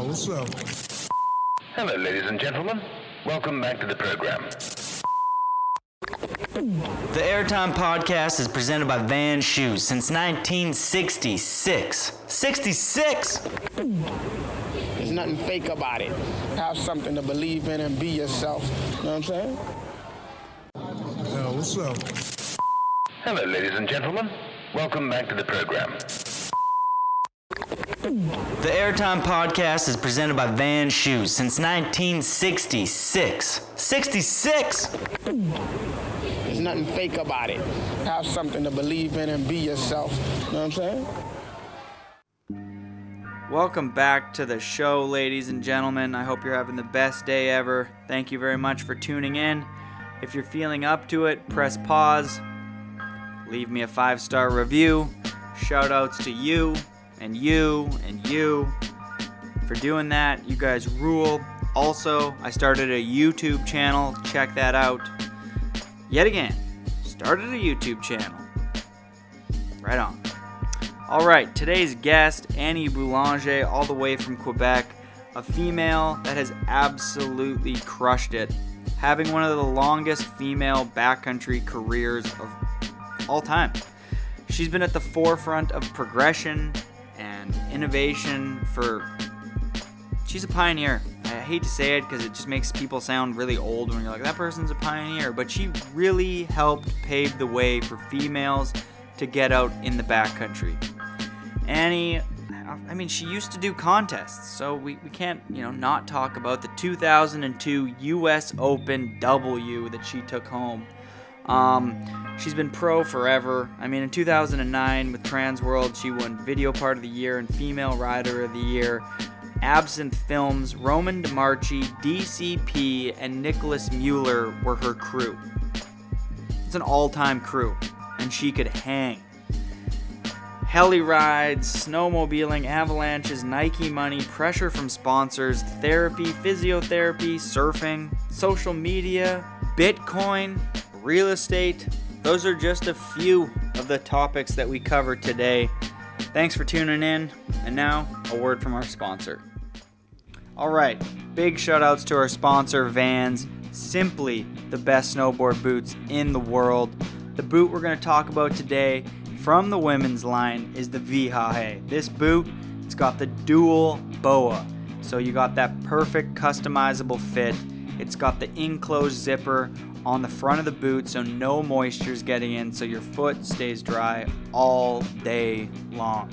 What's up? Hello, ladies and gentlemen. Welcome back to the program. The Airtime Podcast is presented by Van Shoes since 1966. 66! There's nothing fake about it. Have something to believe in and be yourself. You know what I'm saying? What's up? Hello, ladies and gentlemen. Welcome back to the program. The Airtime Podcast is presented by Van Shoes since 1966. 66! There's nothing fake about it. Have something to believe in and be yourself. You know what I'm saying? Welcome back to the show, ladies and gentlemen. I hope you're having the best day ever. Thank you very much for tuning in. If you're feeling up to it, press pause. Leave me a 5-star review. Shout outs to you and you and you for doing that. You guys rule. Also, I started a YouTube channel. Check that out. Yet again, started a YouTube channel. Right on. All right, today's guest, Annie Boulanger, all the way from Quebec, a female that has absolutely crushed it, having one of the longest female backcountry careers of all time. She's been at the forefront of progression and innovation she's a pioneer. I hate to say it because it just makes people sound really old when you're like, that person's a pioneer, but she really helped pave the way for females to get out in the backcountry. Annie, I mean, she used to do contests, so we can't, not talk about the 2002 U.S. Open W that she took home. She's been pro forever. I mean, in 2009 with Trans World, she won Video Part of the Year and Female Rider of the Year. Absinthe Films, Roman DeMarchi, DCP, and Nicholas Mueller were her crew. It's an all-time crew, and she could hang. Heli rides, snowmobiling, avalanches, Nike money, pressure from sponsors, therapy, physiotherapy, surfing, social media, Bitcoin, real estate. Those are just a few of the topics that we cover today. Thanks for tuning in. And now, a word from our sponsor. All right, big shout outs to our sponsor, Vans. Simply the best snowboard boots in the world. The boot we're going to talk about today from the women's line is the Vihahe. This boot, it's got the dual boa. So you got that perfect customizable fit. It's got the enclosed zipper on the front of the boot so no moisture's getting in, so your foot stays dry all day long.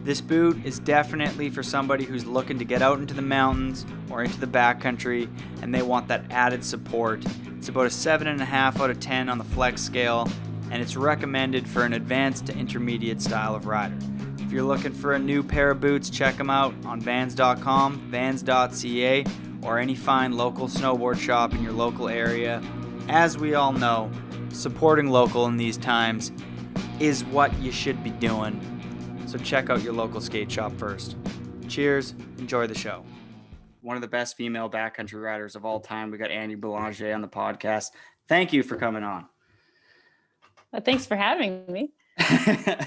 This boot is definitely for somebody who's looking to get out into the mountains or into the backcountry and they want that added support. It's about a 7.5 out of 10 on the flex scale, and it's recommended for an advanced to intermediate style of rider. If you're looking for a new pair of boots, check them out on vans.com, vans.ca, or any fine local snowboard shop in your local area. As we all know, supporting local in these times is what you should be doing. So check out your local skate shop first. Cheers, enjoy the show. One of the best female backcountry riders of all time. We got Annie Boulanger on the podcast. Thank you for coming on. Well, thanks for having me. Big I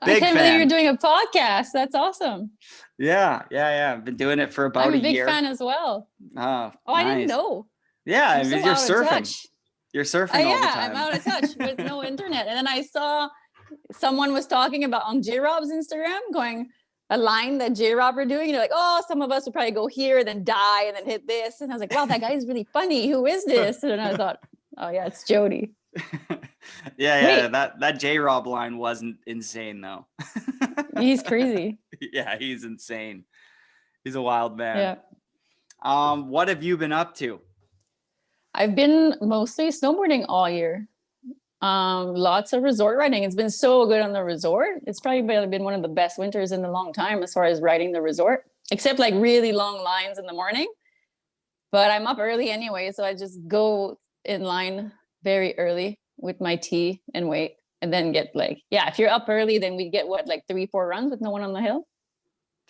can't fan. believe you're doing a podcast. That's awesome. Yeah. I've been doing it for about I'm a a big year. fan as well. Oh, I nice. didn't know. Yeah, I'm so you're out of surfing. touch. You're surfing all the Yeah, time. I'm out of touch with no internet. And then I saw someone was talking about on J-Rob's Instagram, going a line that J-Rob are doing. You're like, oh, some of us would probably go here, then die, and then hit this. And I was like, wow, that guy is really funny. Who is this? And I thought, oh yeah, it's Jody. Yeah. That J-Rob line wasn't insane though. He's crazy. Yeah, he's insane. He's a wild man. Yeah. What have you been up to? I've been mostly snowboarding all year. Lots of resort riding. It's been so good on the resort. It's probably been one of the best winters in a long time as far as riding the resort, except like really long lines in the morning. But I'm up early anyway, so I just go in line very early with my tea and wait, and then get if you're up early, then we get 3-4 runs with no one on the hill.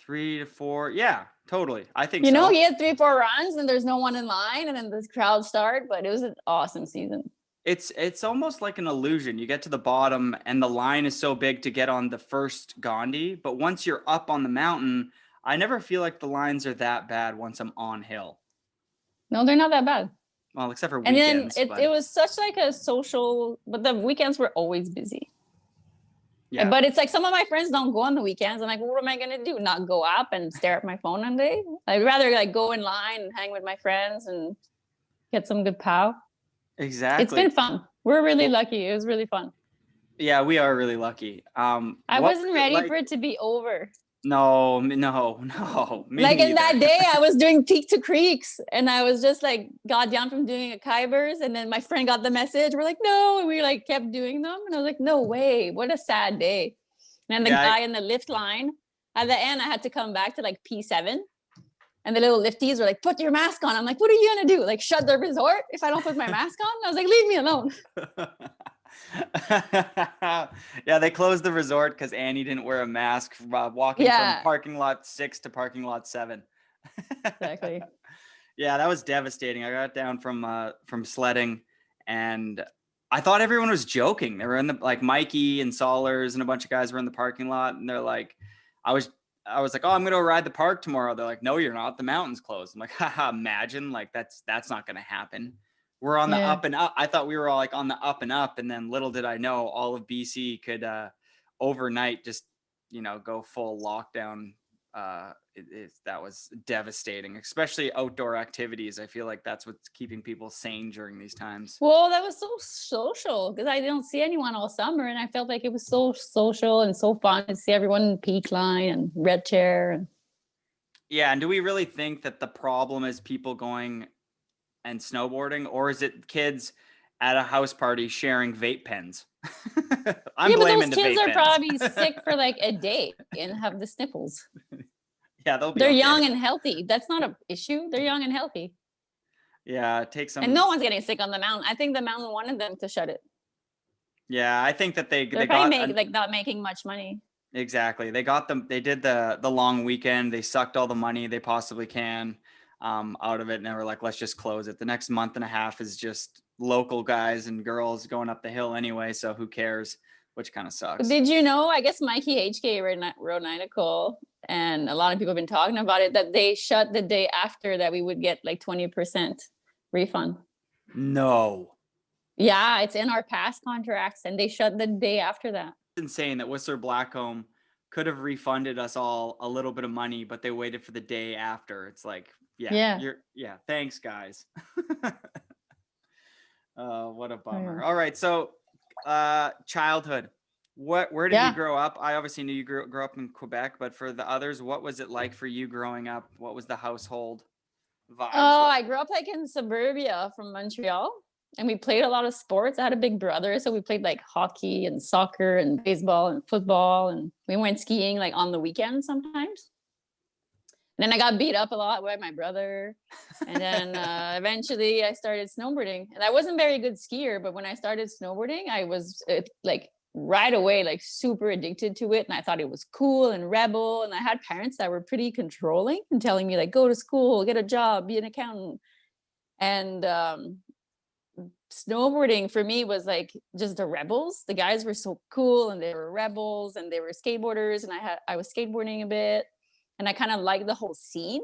3 to 4. Yeah, totally. I think you know, he had 3-4 runs and there's no one in line, and then the crowd start, but it was an awesome season. It's almost like an illusion. You get to the bottom and the line is so big to get on the first Gandhi, but once you're up on the mountain, I never feel like the lines are that bad once I'm on hill. No, they're not that bad. Well, except for And then weekends. it was such like a social, but the weekends were always busy. Yeah. But it's like some of my friends don't go on the weekends. I'm like, what am I gonna do? Not go up and stare at my phone all day? I'd rather like go in line and hang with my friends and get some good pow. Exactly. It's been fun. We're really lucky. It was really fun. Yeah, we are really lucky. I wasn't ready for it to be over. No. Me Like in neither. that day, I was doing Peak to Creeks, and I was just like got down from doing a Kybers, and then my friend got the message. We're like, no, and we like kept doing them, and I was like, no way, what a sad day. And then the guy in the lift line at the end, I had to come back to like P7, and the little lifties were like, put your mask on. I'm like, what are you gonna do? Like shut the resort if I don't put my mask on? I was like, leave me alone. Yeah, they closed the resort because Annie didn't wear a mask walking from parking lot 6 to parking lot 7. Exactly. Yeah, that was devastating. I got down from sledding, and I thought everyone was joking. They were in the like Mikey and Solers and a bunch of guys were in the parking lot, and they're like, I was like, oh, I'm gonna ride the park tomorrow. They're like, no, you're not. The mountain's closed. I'm like, haha, imagine, like that's not gonna happen. We're on the up and up. I thought we were all like on the up and up. And then little did I know all of BC could overnight just, go full lockdown. That was devastating, especially outdoor activities. I feel like that's what's keeping people sane during these times. Well, that was so social because I didn't see anyone all summer. And I felt like it was so social and so fun to see everyone in Peak Line and Red Chair. Yeah. And do we really think that the problem is people going and snowboarding, or is it kids at a house party sharing vape pens? I'm blaming the vape pens. Those kids are probably sick for like a day and have the sniffles. Yeah, they're okay. Young and healthy. That's not an issue. They're young and healthy. Yeah, take some. And no one's getting sick on the mountain. I think the mountain wanted them to shut it. Yeah, I think that they probably like not making much money. Exactly. They got them. They did the long weekend. They sucked all the money they possibly can out of it, and they were like, let's just close it. The next month and a half is just local guys and girls going up the hill anyway, so who cares, which kind of sucks. Did you know, I guess Mikey HK wrote an article, and a lot of people have been talking about it, that they shut the day after that we would get like 20% refund. No. Yeah, it's in our past contracts, and they shut the day after that. It's insane that Whistler Blackcomb could have refunded us all a little bit of money, but they waited for the day after. It's like, thanks guys. What a bummer. All right, so childhood, where did you grow up? I obviously knew you grew up in Quebec, but for the others, what was it like for you growing up? What was the household vibes? Oh, I grew up like in suburbia from Montreal, and we played a lot of sports. I had a big brother, so we played like hockey and soccer and baseball and football, and we went skiing like on the weekends sometimes. And then I got beat up a lot by my brother, and then eventually I started snowboarding. And I wasn't very good skier, but when I started snowboarding, I was like right away like super addicted to it, and I thought it was cool and rebel. And I had parents that were pretty controlling and telling me like, go to school, get a job, be an accountant. And snowboarding for me was like just the rebels. The guys were so cool, and they were rebels, and they were skateboarders, and I was skateboarding a bit, and I kind of liked the whole scene.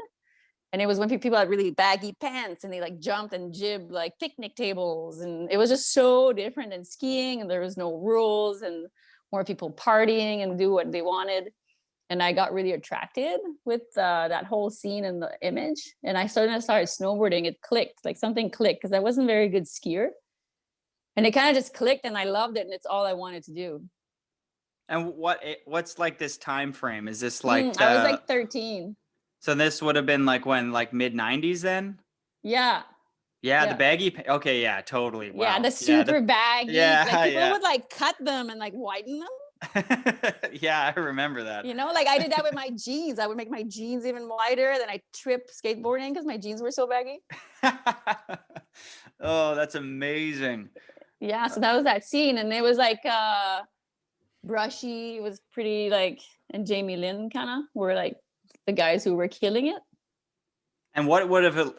And it was when people had really baggy pants and they like jumped and jibbed like picnic tables, and it was just so different than skiing, and there was no rules and more people partying and do what they wanted. And I got really attracted with that whole scene and the image. And I started snowboarding. It clicked, like something clicked, because I wasn't a very good skier. And it kind of just clicked, and I loved it, and it's all I wanted to do. And what's like this time frame? Is this like I was like 13. So this would have been like when, like mid 90s then? Yeah. Yeah, the baggy. Okay, yeah, totally. Wow. Yeah, the super baggy. Yeah, like people would like cut them and like whiten them. Yeah, I remember that. Like I did that with my jeans. I would make my jeans even wider. Then I tripped skateboarding because my jeans were so baggy. Oh, that's amazing. Yeah, so that was that scene, and it was like brushy. It was pretty like, and Jamie Lynn kind of were like the guys who were killing it. And what would have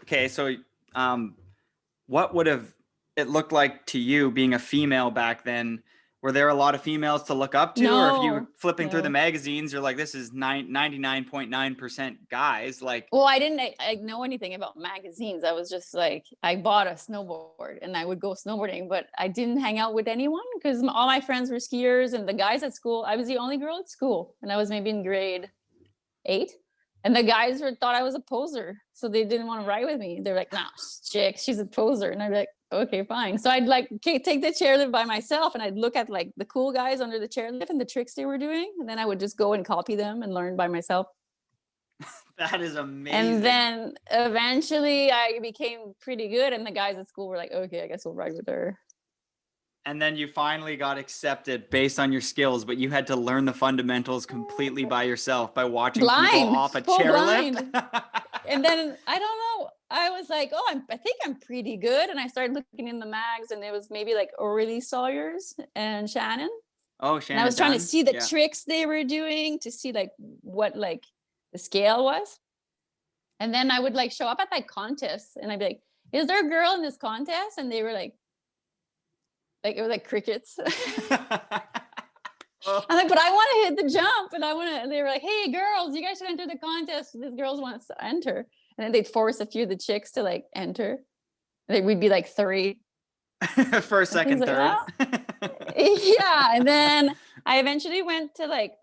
what would have it looked like to you being a female back then, Were there a lot of females to look up to, or if you were No, flipping through the no. magazines, you're like, this is 99.9% guys? Like, Well, I didn't know anything about magazines. I was just like, I bought a snowboard and I would go snowboarding, but I didn't hang out with anyone because all my friends were skiers and the guys at school. I was the only girl at school, and I was maybe in grade 8. And the guys thought I was a poser, so they didn't want to ride with me. They're like, "Nah, chick, she's a poser," and I'd be like, "Okay, fine." So I'd like take the chairlift by myself, and I'd look at like the cool guys under the chairlift and the tricks they were doing, and then I would just go and copy them and learn by myself. that is amazing. And then eventually, I became pretty good, and the guys at school were like, "Okay, I guess we'll ride with her." And then you finally got accepted based on your skills, but you had to learn the fundamentals completely by yourself by watching people Blind, off a full chairlift. And then I don't know. I was like, "Oh, I think I'm pretty good." And I started looking in the mags, and it was maybe like Aurelie Sawyer's and Shannon. Oh, Shannon. And I was trying to Dunn? see the Yeah. tricks they were doing to see like what like the scale was. And then I would like show up at that contest, and I'd be like, "Is there a girl in this contest?" And they were like it was like crickets. I'm like, "But I want to hit the jump, and I want to." And they were like, "Hey, girls, you guys should enter the contest. These girls want to enter." And then they'd force a few of the chicks to like enter. We'd be like 3. First, second, like third. Yeah. And then I eventually went to like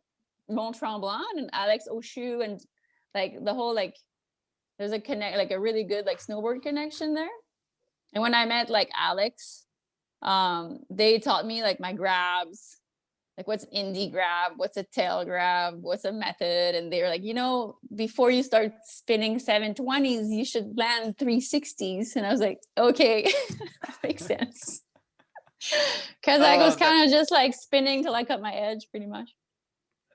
Mont Tremblant and Alex Oshu, and like the whole like there's a really good like snowboard connection there. And when I met like Alex, they taught me like my grabs, like what's an indie grab, what's a tail grab, what's a method. And they were like, before you start spinning 720s, you should land 360s. And I was like, okay, that makes sense. Because I was kind of just like spinning till I cut my edge pretty much.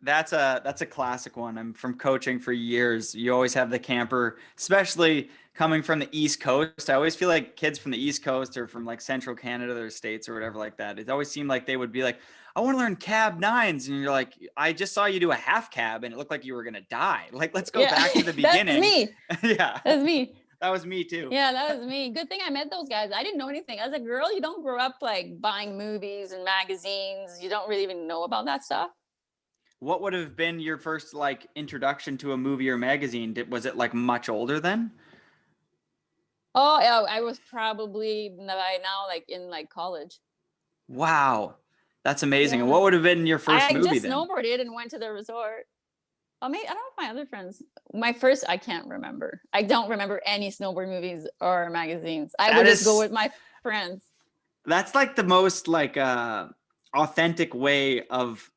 That's a classic one. I'm from coaching for years. You always have the camper, especially coming from the East Coast. I always feel like kids from the East Coast or from like Central Canada or states or whatever like that. It always seemed like they would be like, "I want to learn cab 9s." And you're like, "I just saw you do a half cab and it looked like you were going to die. Like, let's go back to the beginning." That's me. Yeah. That's me. That was me too. Yeah, that was me. Good thing I met those guys. I didn't know anything. As a girl, you don't grow up like buying movies and magazines. You don't really even know about that stuff. What would have been your first like introduction to a movie or magazine? Was it like much older then? Oh, yeah, I was probably by now like in like college. Wow. That's amazing. Yeah. And what would have been your first movie I just then? snowboarded and went to the resort. I don't know if my other friends. I can't remember. I don't remember any snowboard movies or magazines. I would just go with my friends. That's like the most like authentic way of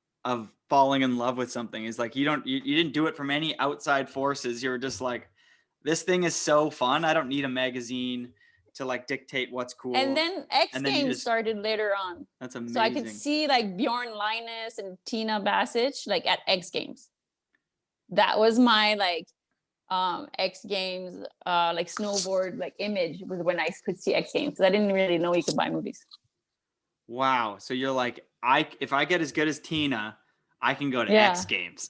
falling in love with something is like you didn't do it from any outside forces. You were just like, this thing is so fun. I don't need a magazine to like dictate what's cool. And then X Games started later on. That's amazing. So I could see like Bjorn Linus and Tina Basic like at X Games. That was my like X Games like snowboard like image was when I could see X Games, because I didn't really know you could buy movies. Wow. So you're like, if I get as good as Tina, I can go to X Games.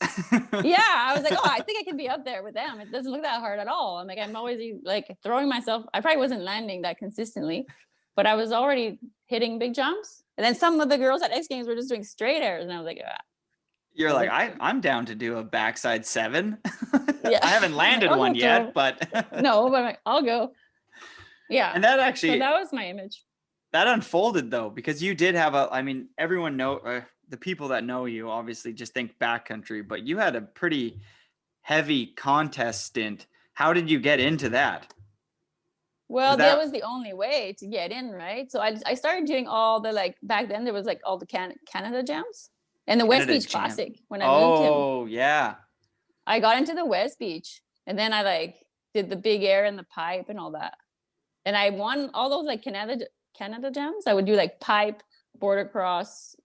Yeah, I was like, oh, I think I can be up there with them. It doesn't look that hard at all. I'm like, I'm always like throwing myself. I probably wasn't landing that consistently, but I was already hitting big jumps. And then some of the girls at X Games were just doing straight airs, and I was like, ah. You're like, I'm down to do a backside 7. Yeah. I haven't landed one yet, but no, but I'm like, I'll go. Yeah. And that actually, so that was my image. That unfolded though, because you did have everyone the people that know you obviously just think backcountry, but you had a pretty heavy contest stint. How did you get into that? Well, that was the only way to get in, right? So I started doing all the like back then there was like all the Canada jams and the West Beach Classic when I moved him. Oh yeah. I got into the West Beach, and then I like did the big air and the pipe and all that, and I won all those like Canada jams. I would do like pipe, border cross,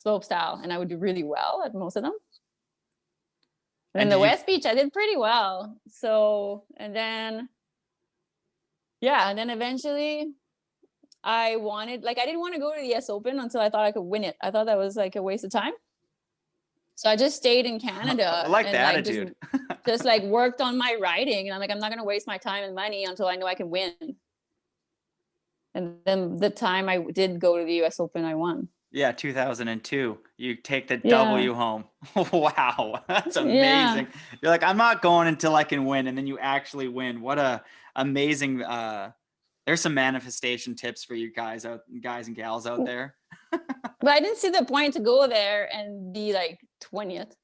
slope style, and I would do really well at most of them. And the West Beach, I did pretty well. So, and then eventually I didn't want to go to the US Open until I thought I could win it. I thought that was like a waste of time. So I just stayed in Canada. I like the attitude. just like worked on my riding. And I'm like, I'm not going to waste my time and money until I know I can win. And then the time I did go to the US Open, I won. Yeah, 2002. You take the Yeah. W home. Wow, that's Yeah. amazing. You're like, I'm not going until I can win, and then you actually win. What a amazing. There's some manifestation tips for you guys and gals out there. But I didn't see the point to go there and be like 20th.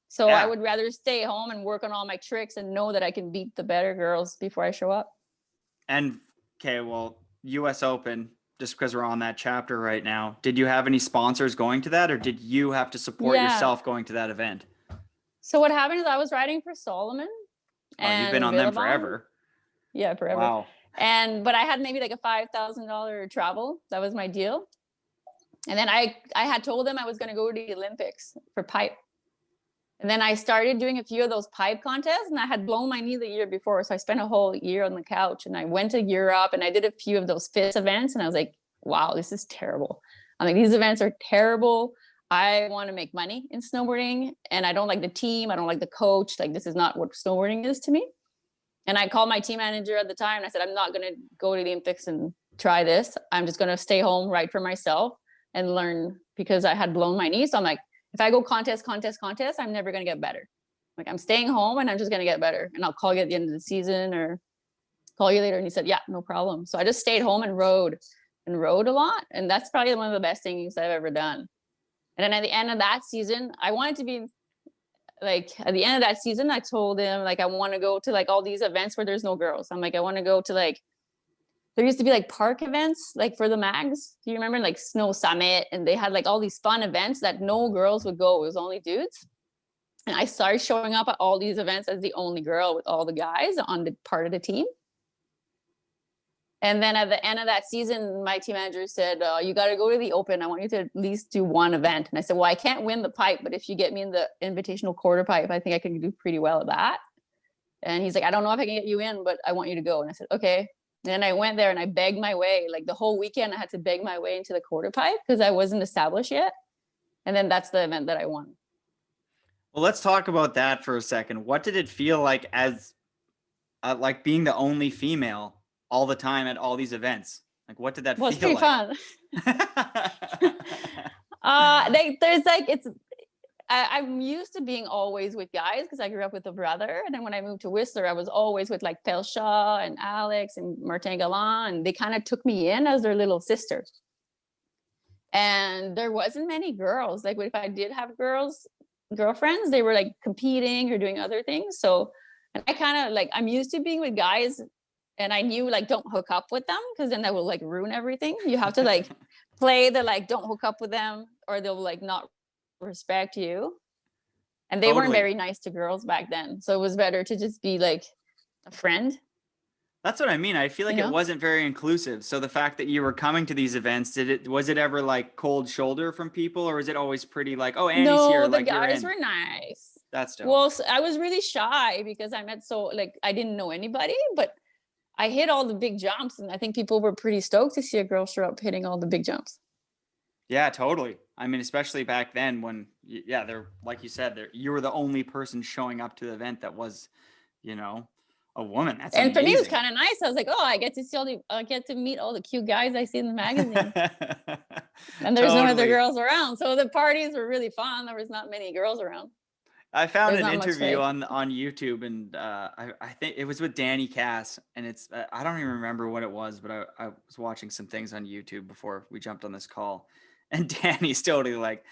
So I Yeah. would rather stay home and work on all my tricks and know that I can beat the better girls before I show up. And okay, well, U.S. Open. Just because we're on that chapter right now, did you have any sponsors going to that, or did you have to support Yeah. yourself going to that event? So what happened is I was riding for Solomon Oh, and you've been on them Billabong. forever. Yeah, forever. Wow. But I had maybe like a $5,000 travel. That was my deal. And then I had told them I was going to go to the Olympics for pipe. And then I started doing a few of those pipe contests, and I had blown my knee the year before. So I spent a whole year on the couch, and I went to Europe and I did a few of those FIS events. And I was like, wow, this is terrible. I'm like, these events are terrible. I want to make money in snowboarding, and I don't like the team. I don't like the coach. Like, this is not what snowboarding is to me. And I called my team manager at the time, and I said, I'm not going to go to the Olympics and try this. I'm just going to stay home, ride for myself and learn, because I had blown my knee. So I'm like, if I go contest, I'm never going to get better. Like, I'm staying home and I'm just going to get better. And I'll call you at the end of the season or call you later. And he said, yeah, no problem. So I just stayed home and rode a lot. And that's probably one of the best things I've ever done. And then at the end of that season, I wanted to be like, at the end of that season, I told him, like, I want to go to like all these events where there's no girls. I'm like, I want to go to like, there used to be like park events, like for the mags. Do you remember, like Snow Summit? And they had like all these fun events that no girls would go. It was only dudes. And I started showing up at all these events as the only girl with all the guys on the part of the team. And then at the end of that season, my team manager said, you got to go to the Open. I want you to at least do one event. And I said, well, I can't win the pipe, but if you get me in the invitational quarter pipe, I think I can do pretty well at that. And he's like, I don't know if I can get you in, but I want you to go. And I said, okay. And I went there and I begged my way. Like the whole weekend, I had to beg my way into the quarter pipe because I wasn't established yet. And then that's the event that I won. Well, let's talk about that for a second. What did it feel like as like being the only female all the time at all these events? Like, what did that feel like? It's pretty fun. There's like, I'm used to being always with guys because I grew up with a brother. And then when I moved to Whistler, I was always with like Pelshaw and Alex and Martin Galland. And they kind of took me in as their little sister. And there wasn't many girls. Like if I did have girlfriends, they were like competing or doing other things. So, and I kind of like, I'm used to being with guys, and I knew like, don't hook up with them because then that will like ruin everything. You have to like play the like, don't hook up with them or they'll like not respect you. And they weren't very nice to girls back then. So it was better to just be like a friend. That's what I mean. I feel like it wasn't very inclusive. So the fact that you were coming to these events, was it ever like cold shoulder from people, or is it always pretty like, oh, Annie's here? No, the like, guys were nice. That's dope. Well, I was really shy because I didn't know anybody, but I hit all the big jumps, and I think people were pretty stoked to see a girl show up hitting all the big jumps. Yeah, totally. I mean, especially back then when, they're like you said, you were the only person showing up to the event that was, a woman. That's amazing. For me, it was kind of nice. I was like, oh, I get to meet all the cute guys I see in the magazine. And there's no other girls around. So the parties were really fun. There was not many girls around. I found an interview on YouTube, and I think it was with Danny Cass, and it's I don't even remember what it was, but I was watching some things on YouTube before we jumped on this call, and Danny's totally like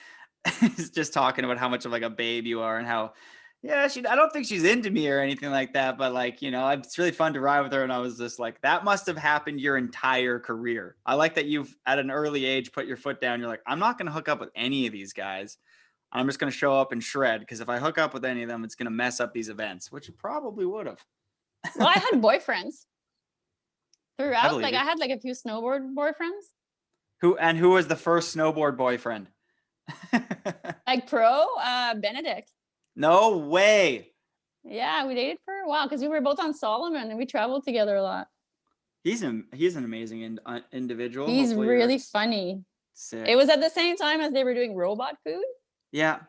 he's just talking about how much of like a babe you are and how I don't think she's into me or anything like that, but like it's really fun to ride with her. And I was just like, that must have happened your entire career. I like that you've at an early age put your foot down. You're like, I'm not going to hook up with any of these guys. I'm just going to show up and shred, because if I hook up with any of them, it's going to mess up these events, which it probably would have. Well, I had boyfriends throughout. I had like a few snowboard boyfriends. Who was the first snowboard boyfriend? Like pro, Benedict. No way. Yeah, we dated for a while because we were both on Solomon and we traveled together a lot. He's an amazing individual. He's really funny. Sick. It was at the same time as they were doing robot food. Yeah.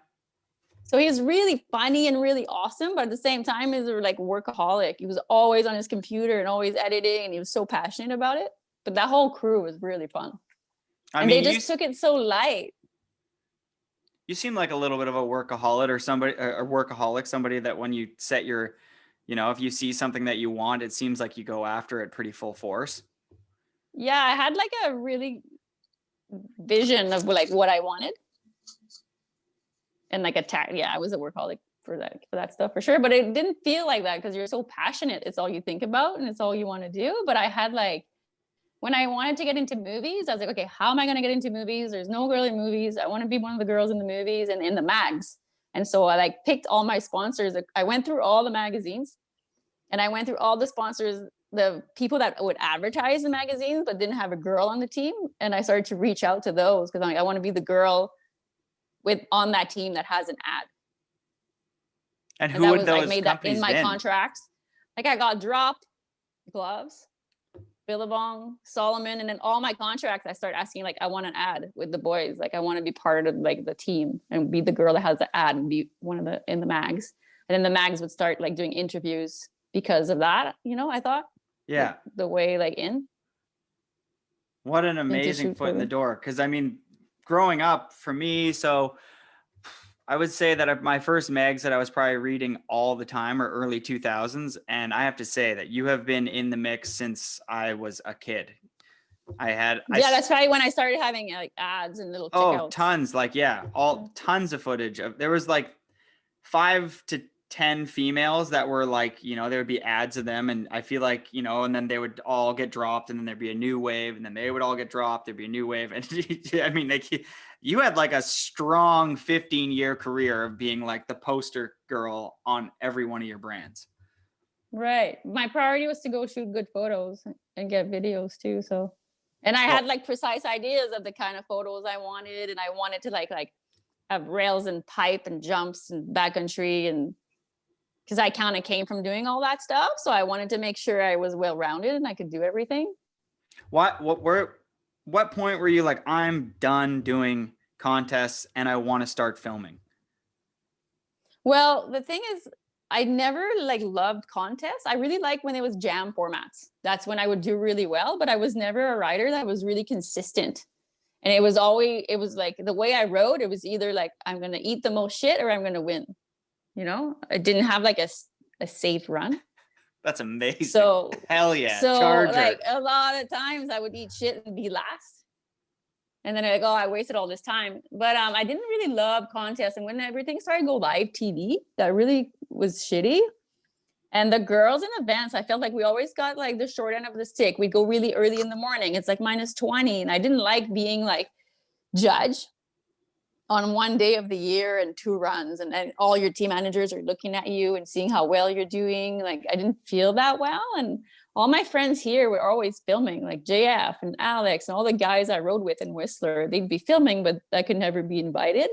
So he was really funny and really awesome, but at the same time, he was like workaholic. He was always on his computer and always editing, and he was so passionate about it. But that whole crew was really fun. And they just took it so light. You seem like a little bit of a workaholic somebody that when you set your, if you see something that you want, it seems like you go after it pretty full force. Yeah, I had like a really vision of like what I wanted. And like I was a workaholic for that stuff for sure. But it didn't feel like that because you're so passionate. It's all you think about and it's all you want to do. But I had like, when I wanted to get into movies, I was like, okay, how am I going to get into movies? There's no girl in movies. I want to be one of the girls in the movies and in the mags. And so I like picked all my sponsors. I went through all the magazines and I went through all the sponsors, the people that would advertise the magazines, but didn't have a girl on the team. And I started to reach out to those because I'm like, I want to be the girl on that team that has an ad. And who would those made that in my contracts. Like I got Drop, Gloves, Billabong, Solomon, and then all my contracts, I start asking, like, I want an ad with the boys. Like, I want to be part of like the team and be the girl that has the ad and be one of in the mags. And then the mags would start like doing interviews because of that. I thought. Yeah. Like, the way like in. What an amazing foot in the door. Because I mean, growing up for me, so I would say that my first mags that I was probably reading all the time are early 2000s. And I have to say that you have been in the mix since I was a kid. That's probably when I started having like ads and little checkouts. Oh, tons. Like, yeah, tons of footage. There was like 5 to 10 females that were like, there would be ads of them. And I feel like, and then they would all get dropped and then there'd be a new wave and then they would all get dropped. There'd be a new wave. And I mean, you had like a strong 15-year career of being like the poster girl on every one of your brands. Right. My priority was to go shoot good photos and get videos too. So, and I had like precise ideas of the kind of photos I wanted. And I wanted to like have rails and pipe and jumps and backcountry, and because I kind of came from doing all that stuff. So I wanted to make sure I was well-rounded and I could do what point were you like, I'm done doing contests and I want to start filming? Well, the thing is, I never like loved contests. I really liked when it was jam formats. That's when I would do really well, but I was never a writer that was really consistent. And it was like the way I wrote, it was either like, I'm going to eat the most shit or I'm going to win. I didn't have like a safe run. That's amazing. So hell yeah. So Charger. Like a lot of times I would eat shit and be last. And then I'm like, oh, I wasted all this time. But I didn't really love contests. And when everything started to go live TV, that really was shitty. And the girls in events, I felt like we always got like the short end of the stick. We'd go really early in the morning. It's like -20. And I didn't like being like judge on one day of the year and 2 runs. And then all your team managers are looking at you and seeing how well you're doing. Like I didn't feel that well. And all my friends here were always filming, like JF and Alex and all the guys I rode with in Whistler. They'd be filming, but I could never be invited.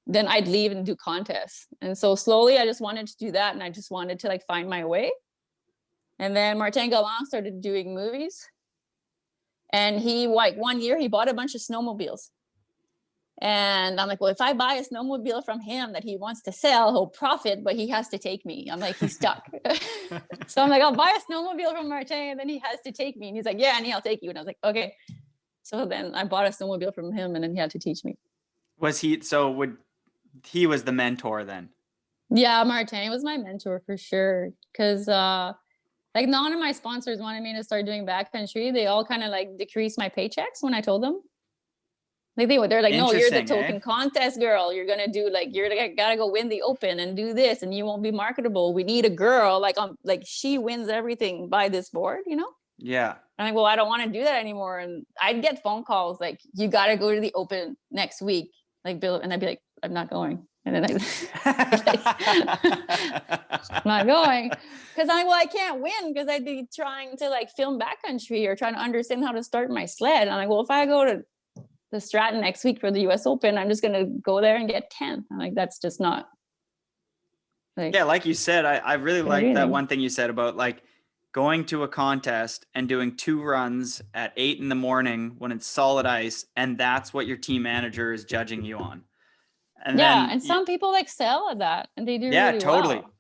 Then I'd leave and do contests. And so slowly I just wanted to do that. And I just wanted to like find my way. And then Martin Galland started doing movies. And he, like 1 year, he bought a bunch of snowmobiles. And I'm like, well, if I buy a snowmobile from him that he wants to sell, he'll profit, but he has to take me. I'm like, he's stuck. So I'm like, I'll buy a snowmobile from Martin and then he has to take me. And he's like, yeah, and I'll take you. And I was like, okay. So then I bought a snowmobile from him and then he had to teach me. He was the mentor then? Yeah, Martin was my mentor for sure. Because like none of my sponsors wanted me to start doing backcountry. They all kind of like decreased my paychecks when I told them. Like they're like, no, you're the token contest girl. You're gonna do like gotta go win the open and do this, and you won't be marketable. We need a girl like she wins everything by this board, Yeah. I'm like, well, I don't want to do that anymore. And I'd get phone calls like, you gotta go to the open next week, like Bill, and I'd be like, I'm not going. And then I'm not going because I'm like, well, I can't win because I'd be trying to like film backcountry or trying to understand how to start my sled. And I'm like, well, if I go to the Stratton next week for the US Open, I'm just going to go there and get 10. I'm like, that's just not. Like you said, I really like that one thing you said about like going to a contest and doing 2 runs at 8 a.m. when it's solid ice. And that's what your team manager is judging you on. And and some people excel at that and they do really totally. well.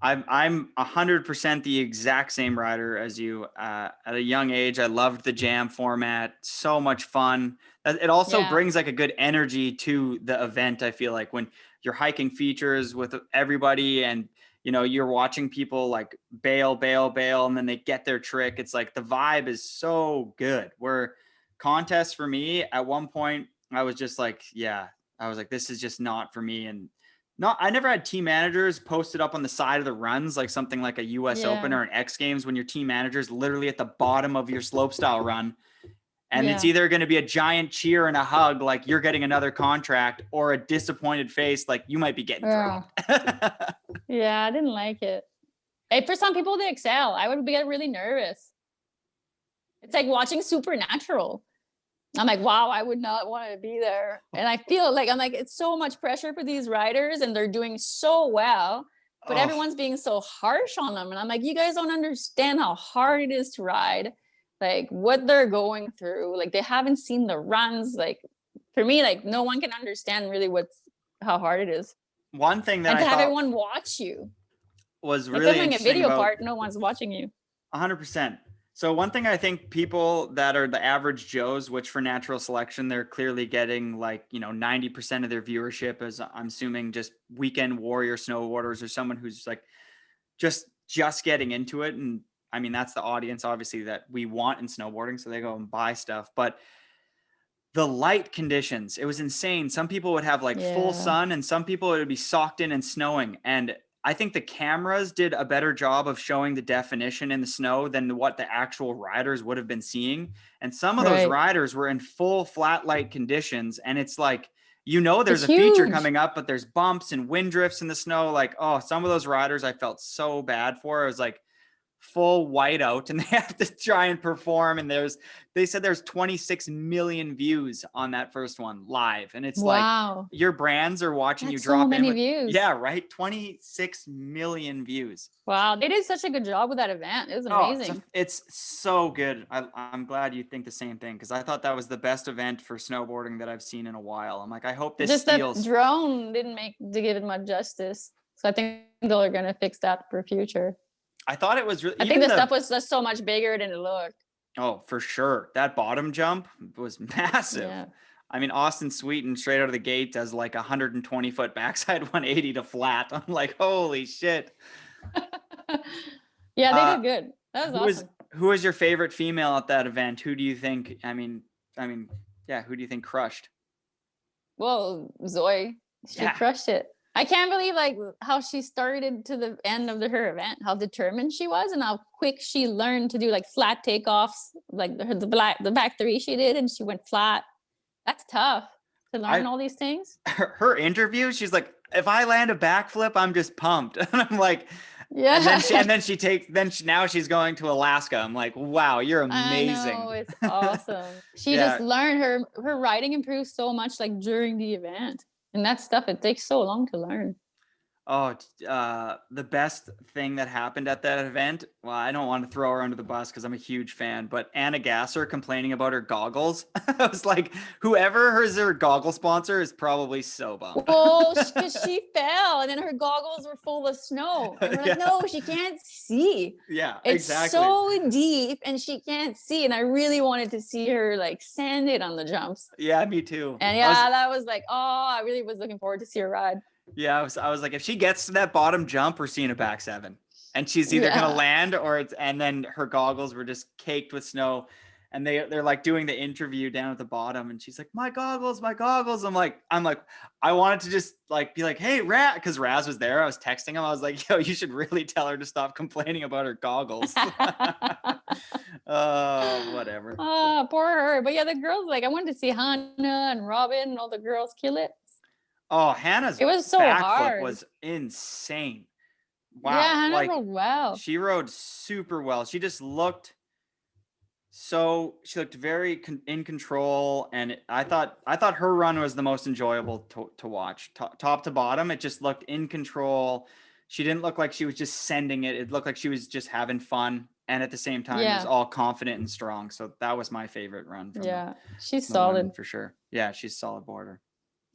I'm 100% the exact same rider as you. At a young age, I loved the jam format. So much fun. It also Yeah. brings like a good energy to the event. I feel like when you're hiking features with everybody, and you're watching people like bail, and then they get their trick. It's like the vibe is so good. Where contests for me, at one point, I was just like, yeah, I was like, this is just not for me, and I never had team managers posted up on the side of the runs, like something like a US Open Yeah. or an X Games, when your team manager is literally at the bottom of your slope style run. And it's Yeah. either going to be a giant cheer and a hug, like you're getting another contract, or a disappointed face, like you might be getting Yeah. dropped. Yeah, I didn't like it. Hey, for some people, they excel. I would get really nervous. It's like watching Supernatural. I'm like, wow, I would not want to be there. And I feel like, I'm like, it's so much pressure for these riders and they're doing so well, but Oh, everyone's being so harsh on them. And I'm like, you guys don't understand how hard it is to ride, like what they're going through. Like they haven't seen the runs. Like for me, like no one can understand really how hard it is. one thing that And I to have thought everyone watch you. was Like really filming a interesting video about part, no one's watching you. 100%. So one thing I think people that are the average Joes, which for natural selection, they're clearly getting like, 90% of their viewership is, I'm assuming, just weekend warrior snowboarders or someone who's like just getting into it. And I mean, that's the audience obviously that we want in snowboarding. So they go and buy stuff, but the light conditions, it was insane. Some people would have like full Yeah. sun and some people it would be socked in and snowing. And I think the cameras did a better job of showing the definition in the snow than what the actual riders would have been seeing. And some of those Right. riders were in full flat light conditions. And it's like, there's It's a feature huge. coming up, but there's bumps and wind drifts in the snow. Like, oh, some of those riders I felt so bad for. It was like full whiteout and they have to try and perform. And they said there's 26 million views on that first one live. And it's like Wow. your brands are watching you That's drop so in many with, views. yeah, right. 26 million views. Wow, they did such a good job with that event. It was Oh, amazing. it's so good. I'm glad you think the same thing, because I thought that was the best event for snowboarding that I've seen in a while. I'm like, I hope this Just that steals. drone didn't give it much justice. So I think they're gonna fix that for future. I thought it was really. I think the stuff was just so much bigger than it looked. Oh, for sure. That bottom jump was massive. Yeah. I mean, Austin Sweeten straight out of the gate does like 120-foot backside 180 to flat. I'm like, holy shit. Yeah, they did good. That was awesome. Who was your favorite female at that event? Who do you think? I mean, yeah. Who do you think crushed? Well, Zoe, she crushed it. I can't believe like how she started to the end of her event, how determined she was and how quick she learned to do like flat takeoffs, like the back three she did, and she went flat. That's tough to learn all these things. Her interview, she's like, if I land a backflip, I'm just pumped. And I'm like, yeah. Now she's going to Alaska. I'm like, wow, you're amazing. I know, it's awesome. She just learned her riding improved so much like during the event. And that stuff, it takes so long to learn. Oh, the best thing that happened at that event. Well, I don't want to throw her under the bus because I'm a huge fan, but Anna Gasser complaining about her goggles. I was like, whoever is her goggle sponsor is probably so bummed. Well, because she fell and then her goggles were full of snow. And we're like, no, she can't see. Yeah, it's exactly. so deep and she can't see. And I really wanted to see her like sand it on the jumps. Yeah, me too. And that was like, oh, I really was looking forward to see her ride. Yeah, I was like, if she gets to that bottom jump, we're seeing a back seven. And she's either gonna land and then her goggles were just caked with snow. And they're like doing the interview down at the bottom, and she's like, my goggles. I'm like, I wanted to just like be like, hey, Raz, because Raz was there. I was texting him. I was like, yo, you should really tell her to stop complaining about her goggles. Whatever. Oh, poor her. But yeah, the girls, like, I wanted to see Hannah and Robin and all the girls kill it. Oh, Hannah's backflip was insane. Wow. Yeah, Hannah rode well. She rode super well. She just looked she looked very in control, and I thought her run was the most enjoyable to watch. Top to bottom, it just looked in control. She didn't look like she was just sending it. It looked like she was just having fun, and at the same time, was all confident and strong. So that was my favorite run. She's solid for sure. Yeah, she's solid boarder.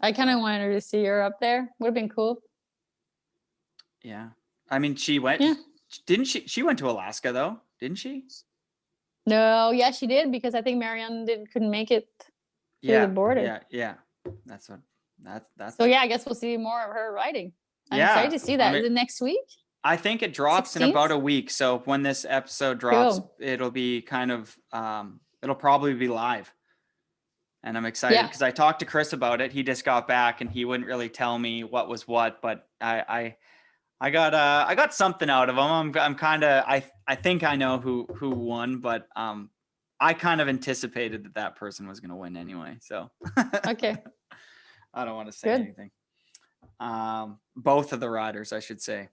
I kind of wanted her to see her up there. Would have been cool. Yeah. I mean, she went, Yeah. didn't she? She went to Alaska though, didn't she? No, yeah, she did, because I think Marianne couldn't make it through the border. Yeah. That's what, that's. So yeah, I guess we'll see more of her riding. I'm Yeah, excited to see that. I Is mean, it next week? I think it drops in 16th? about a week. So when this episode drops, Cool. it'll be kind of, it'll probably be live. And I'm excited Yeah. because I talked to Chris about it. He just got back and he wouldn't really tell me what was what, but I got something out of him. I'm kind of, I think I know who won, but I kind of anticipated that person was going to win anyway. So Okay. I don't want to say Good. anything. Both of the riders, I should say.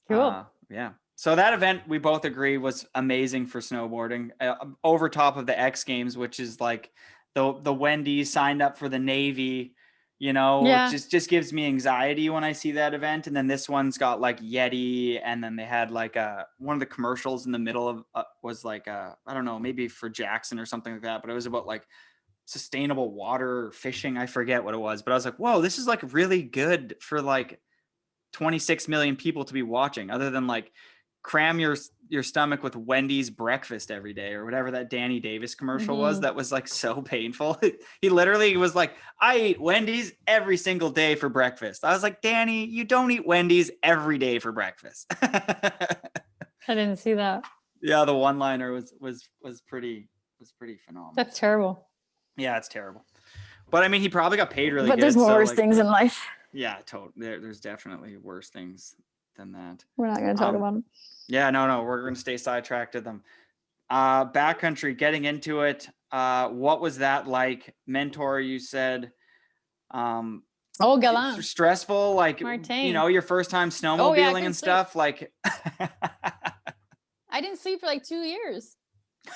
Cool. Yeah. So that event, we both agree, was amazing for snowboarding. Over top of the X Games, which is like the Wendy's signed up for the Navy, you know, Yeah. just gives me anxiety when I see that event. And then this one's got like Yeti, and then they had like one of the commercials in the middle of was like I don't know, maybe for Jackson or something like that, but it was about like sustainable water fishing. I forget what it was, but I was like, whoa, this is like really good for like 26 million people to be watching, other than like cram your stomach with Wendy's breakfast every day or whatever that Danny Davis commercial was. That was like so painful. He literally was like, I eat Wendy's every single day for breakfast. I was like, Danny, you don't eat Wendy's every day for breakfast. I didn't see that. Yeah, the one-liner was pretty phenomenal. That's terrible. Yeah, it's terrible. But I mean, he probably got paid really good. But there's worse like, things in life. Yeah, totally. There's definitely worse things than that. We're not going to talk about them. Yeah, no, we're going to stay sidetracked to them. Backcountry, getting into it. What was that like? Mentor, you said. Oh, Galant. Stressful, like, Martin. you know, your first time snowmobiling and stuff. Like, I didn't sleep for like 2 years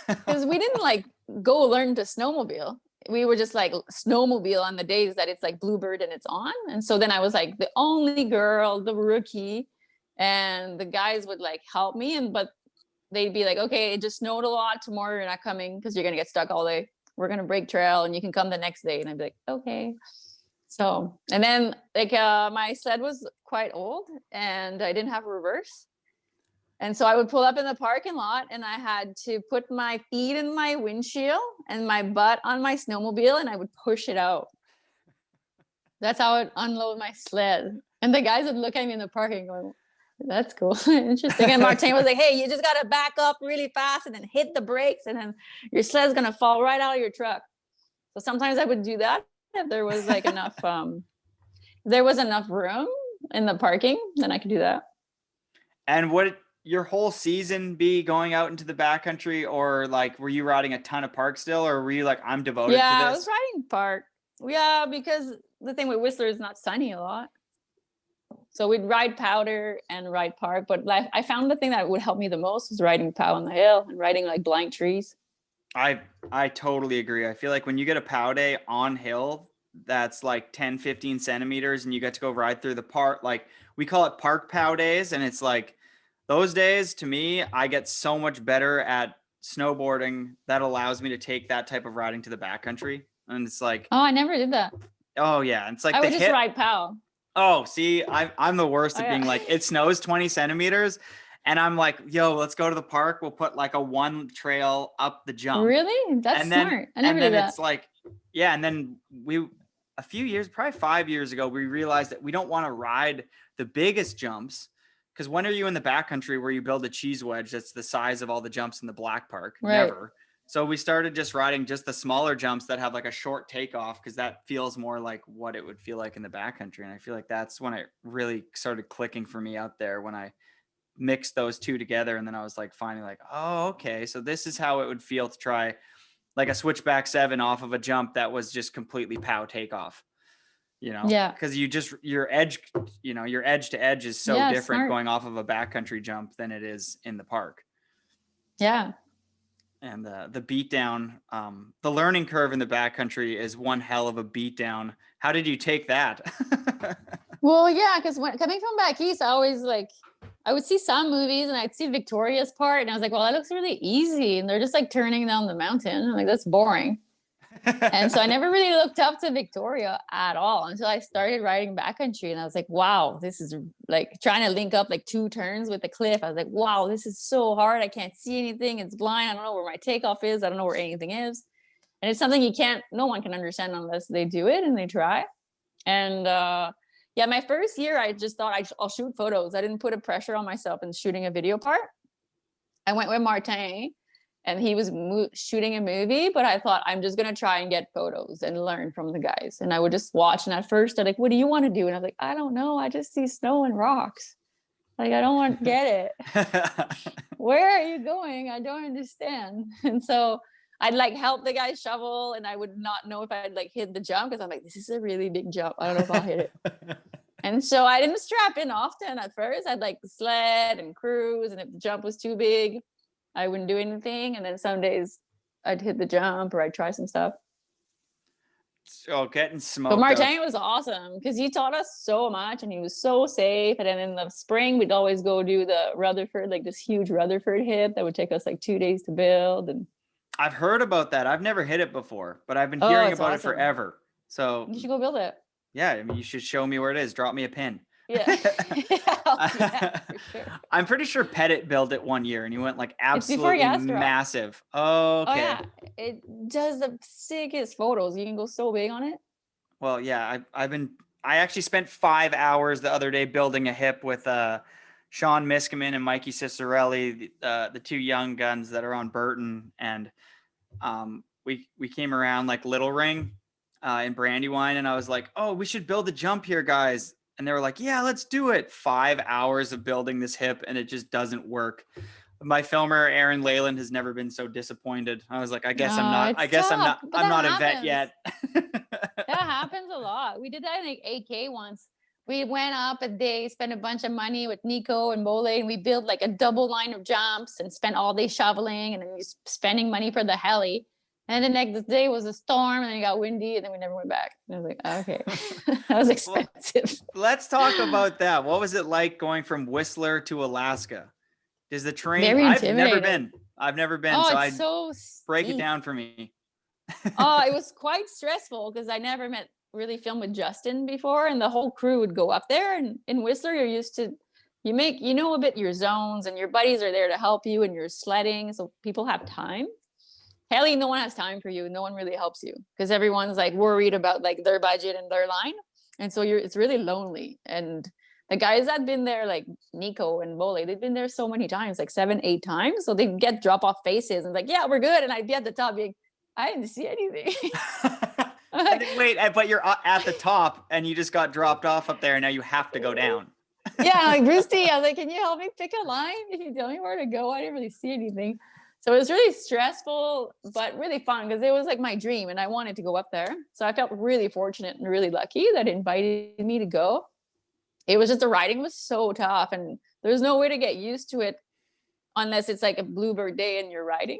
because we didn't like go learn to snowmobile. We were just like snowmobile on the days that it's like Bluebird and it's on. And so then I was like the only girl, the rookie, and the guys would like help me. But they'd be like, okay, it just snowed a lot. Tomorrow you're not coming because you're going to get stuck all day. We're going to break trail and you can come the next day. And I'd be like, okay. So, and then like my sled was quite old and I didn't have a reverse. And so I would pull up in the parking lot and I had to put my feet in my windshield and my butt on my snowmobile and I would push it out. That's how I would unload my sled. And the guys would look at me in the parking going, that's cool. Interesting. And Martin was like, hey, you just got to back up really fast and then hit the brakes and then your sled's going to fall right out of your truck. So sometimes I would do that if there was like enough, there was enough room in the parking, then I could do that. And would your whole season be going out into the backcountry, or like, were you riding a ton of park still, or were you like, I'm devoted to this? Yeah, I was riding park. Yeah, because the thing with Whistler is not sunny a lot. So we'd ride powder and ride park, but like I found the thing that would help me the most was riding pow on the hill and riding like blind trees. I totally agree. I feel like when you get a pow day on hill that's like 10, 15 centimeters and you get to go ride through the park, like we call it park pow days. And it's like those days, to me, I get so much better at snowboarding that allows me to take that type of riding to the backcountry. And it's like, Oh, I never did that. oh yeah. It's like I would just ride pow. Oh, see, I'm the worst at being yeah. like, it snows 20 centimeters. And I'm like, yo, let's go to the park. We'll put like a one trail up the jump. Really? That's and then, smart. I never and did then that. it's like, yeah. And then a few years, probably 5 years ago, we realized that we don't want to ride the biggest jumps. Because when are you in the backcountry where you build a cheese wedge that's the size of all the jumps in the black park? Right. Never. So we started just riding just the smaller jumps that have like a short takeoff, because that feels more like what it would feel like in the backcountry. And I feel like that's when it really started clicking for me out there, when I mixed those two together. And then I was like, finally like, oh, okay. So this is how it would feel to try like a switchback 7 off of a jump that was just completely pow takeoff, you know? Yeah. Because your edge to edge is so Yeah, different smart. going off of a backcountry jump than it is in the park. Yeah. And the beat down, the learning curve in the backcountry is one hell of a beat down. How did you take that? Well, yeah, because when coming from back east, I would see some movies and I'd see Victoria's part and I was like, well, that looks really easy. And they're just like turning down the mountain. I'm like, that's boring. And so I never really looked up to Victoria at all until I started riding backcountry. And I was like, wow, this is like trying to link up like 2 turns with the cliff. I was like, wow, this is so hard. I can't see anything. It's blind. I don't know where my takeoff is. I don't know where anything is. And it's something no one can understand unless they do it and they try. And yeah, my first year, I just thought I'll shoot photos. I didn't put a pressure on myself in shooting a video part. I went with Martin and he was shooting a movie, but I thought I'm just going to try and get photos and learn from the guys. And I would just watch. And at first they're like, what do you want to do? And I was like, I don't know. I just see snow and rocks. Like, I don't want to get it. Where are you going? I don't understand. And so I'd like help the guys shovel and I would not know if I'd like hit the jump because I'm like, this is a really big jump. I don't know if I'll hit it. And so I didn't strap in often at first. I'd like sled and cruise. And if the jump was too big, I wouldn't do anything. And then some days I'd hit the jump or I'd try some stuff. So getting smoked. But Martin was awesome because he taught us so much and he was so safe. And then in the spring, we'd always go do the Rutherford, like this huge Rutherford hip that would take us like 2 days to build. And I've heard about that. I've never hit it before, but I've been hearing about it forever. So you should go build it. Yeah, I mean, you should show me where it is. Drop me a pin. Yeah. Yeah, for sure. I'm pretty sure Pettit built it one year and he went like absolutely massive. Oh, okay. Oh, yeah. It does the sickest photos. You can go so big on it. Well, yeah, I actually spent 5 hours the other day building a hip with Sean Miskiman and Mikey Cicerelli, the 2 young guns that are on Burton. And we came around like Little Ring in Brandywine and I was like, oh, we should build a jump here, guys. And they were like, yeah, let's do it. 5 hours of building this hip and it just doesn't work. My filmer, Aaron Leyland, has never been so disappointed. I was like, I guess I'm not a vet yet. That happens a lot. We did that in like AK once. We went up a day, spent a bunch of money with Nico and Bole, and we built like a double line of jumps and spent all day shoveling and then we spending money for the heli. And the next day was a storm and then it got windy and then we never went back. And I was like, okay, that was expensive. Let's talk about that. What was it like going from Whistler to Alaska? Is the terrain? Very I've never been. Oh, so break it down for me. Oh, it was quite stressful because I never really filmed with Justin before and the whole crew would go up there. And in Whistler, you're used to, you know a bit your zones and your buddies are there to help you and you're sledding. So people have time. Heli, no one has time for you. No one really helps you because everyone's like worried about like their budget and their line. And so it's really lonely. And the guys that been there, like Nico and Bole, they've been there so many times, like 7, 8 times. So they get drop off faces and like, yeah, we're good. And I'd be at the top being, I didn't see anything. Wait, but you're at the top and you just got dropped off up there and now you have to go down. Yeah, like Roosty, I was like, can you help me pick a line? Can you tell me where to go? I didn't really see anything. So it was really stressful, but really fun because it was like my dream and I wanted to go up there. So I felt really fortunate and really lucky that invited me to go. It was just the riding was so tough and there's no way to get used to it unless it's like a bluebird day and you're riding.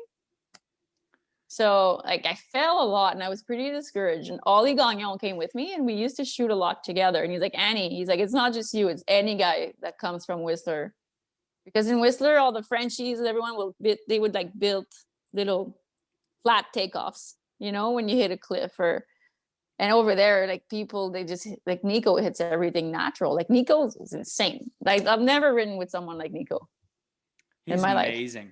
So like I fell a lot and I was pretty discouraged and Ollie Gagnon came with me and we used to shoot a lot together. And he's like, Annie, he's like, it's not just you, it's any guy that comes from Whistler. Because in Whistler, all the Frenchies and everyone they would like build little flat takeoffs, you know, when you hit a cliff and over there, like people, they just like Nico hits everything natural. Like Nico is insane. Like I've never ridden with someone like Nico in my life. He's amazing.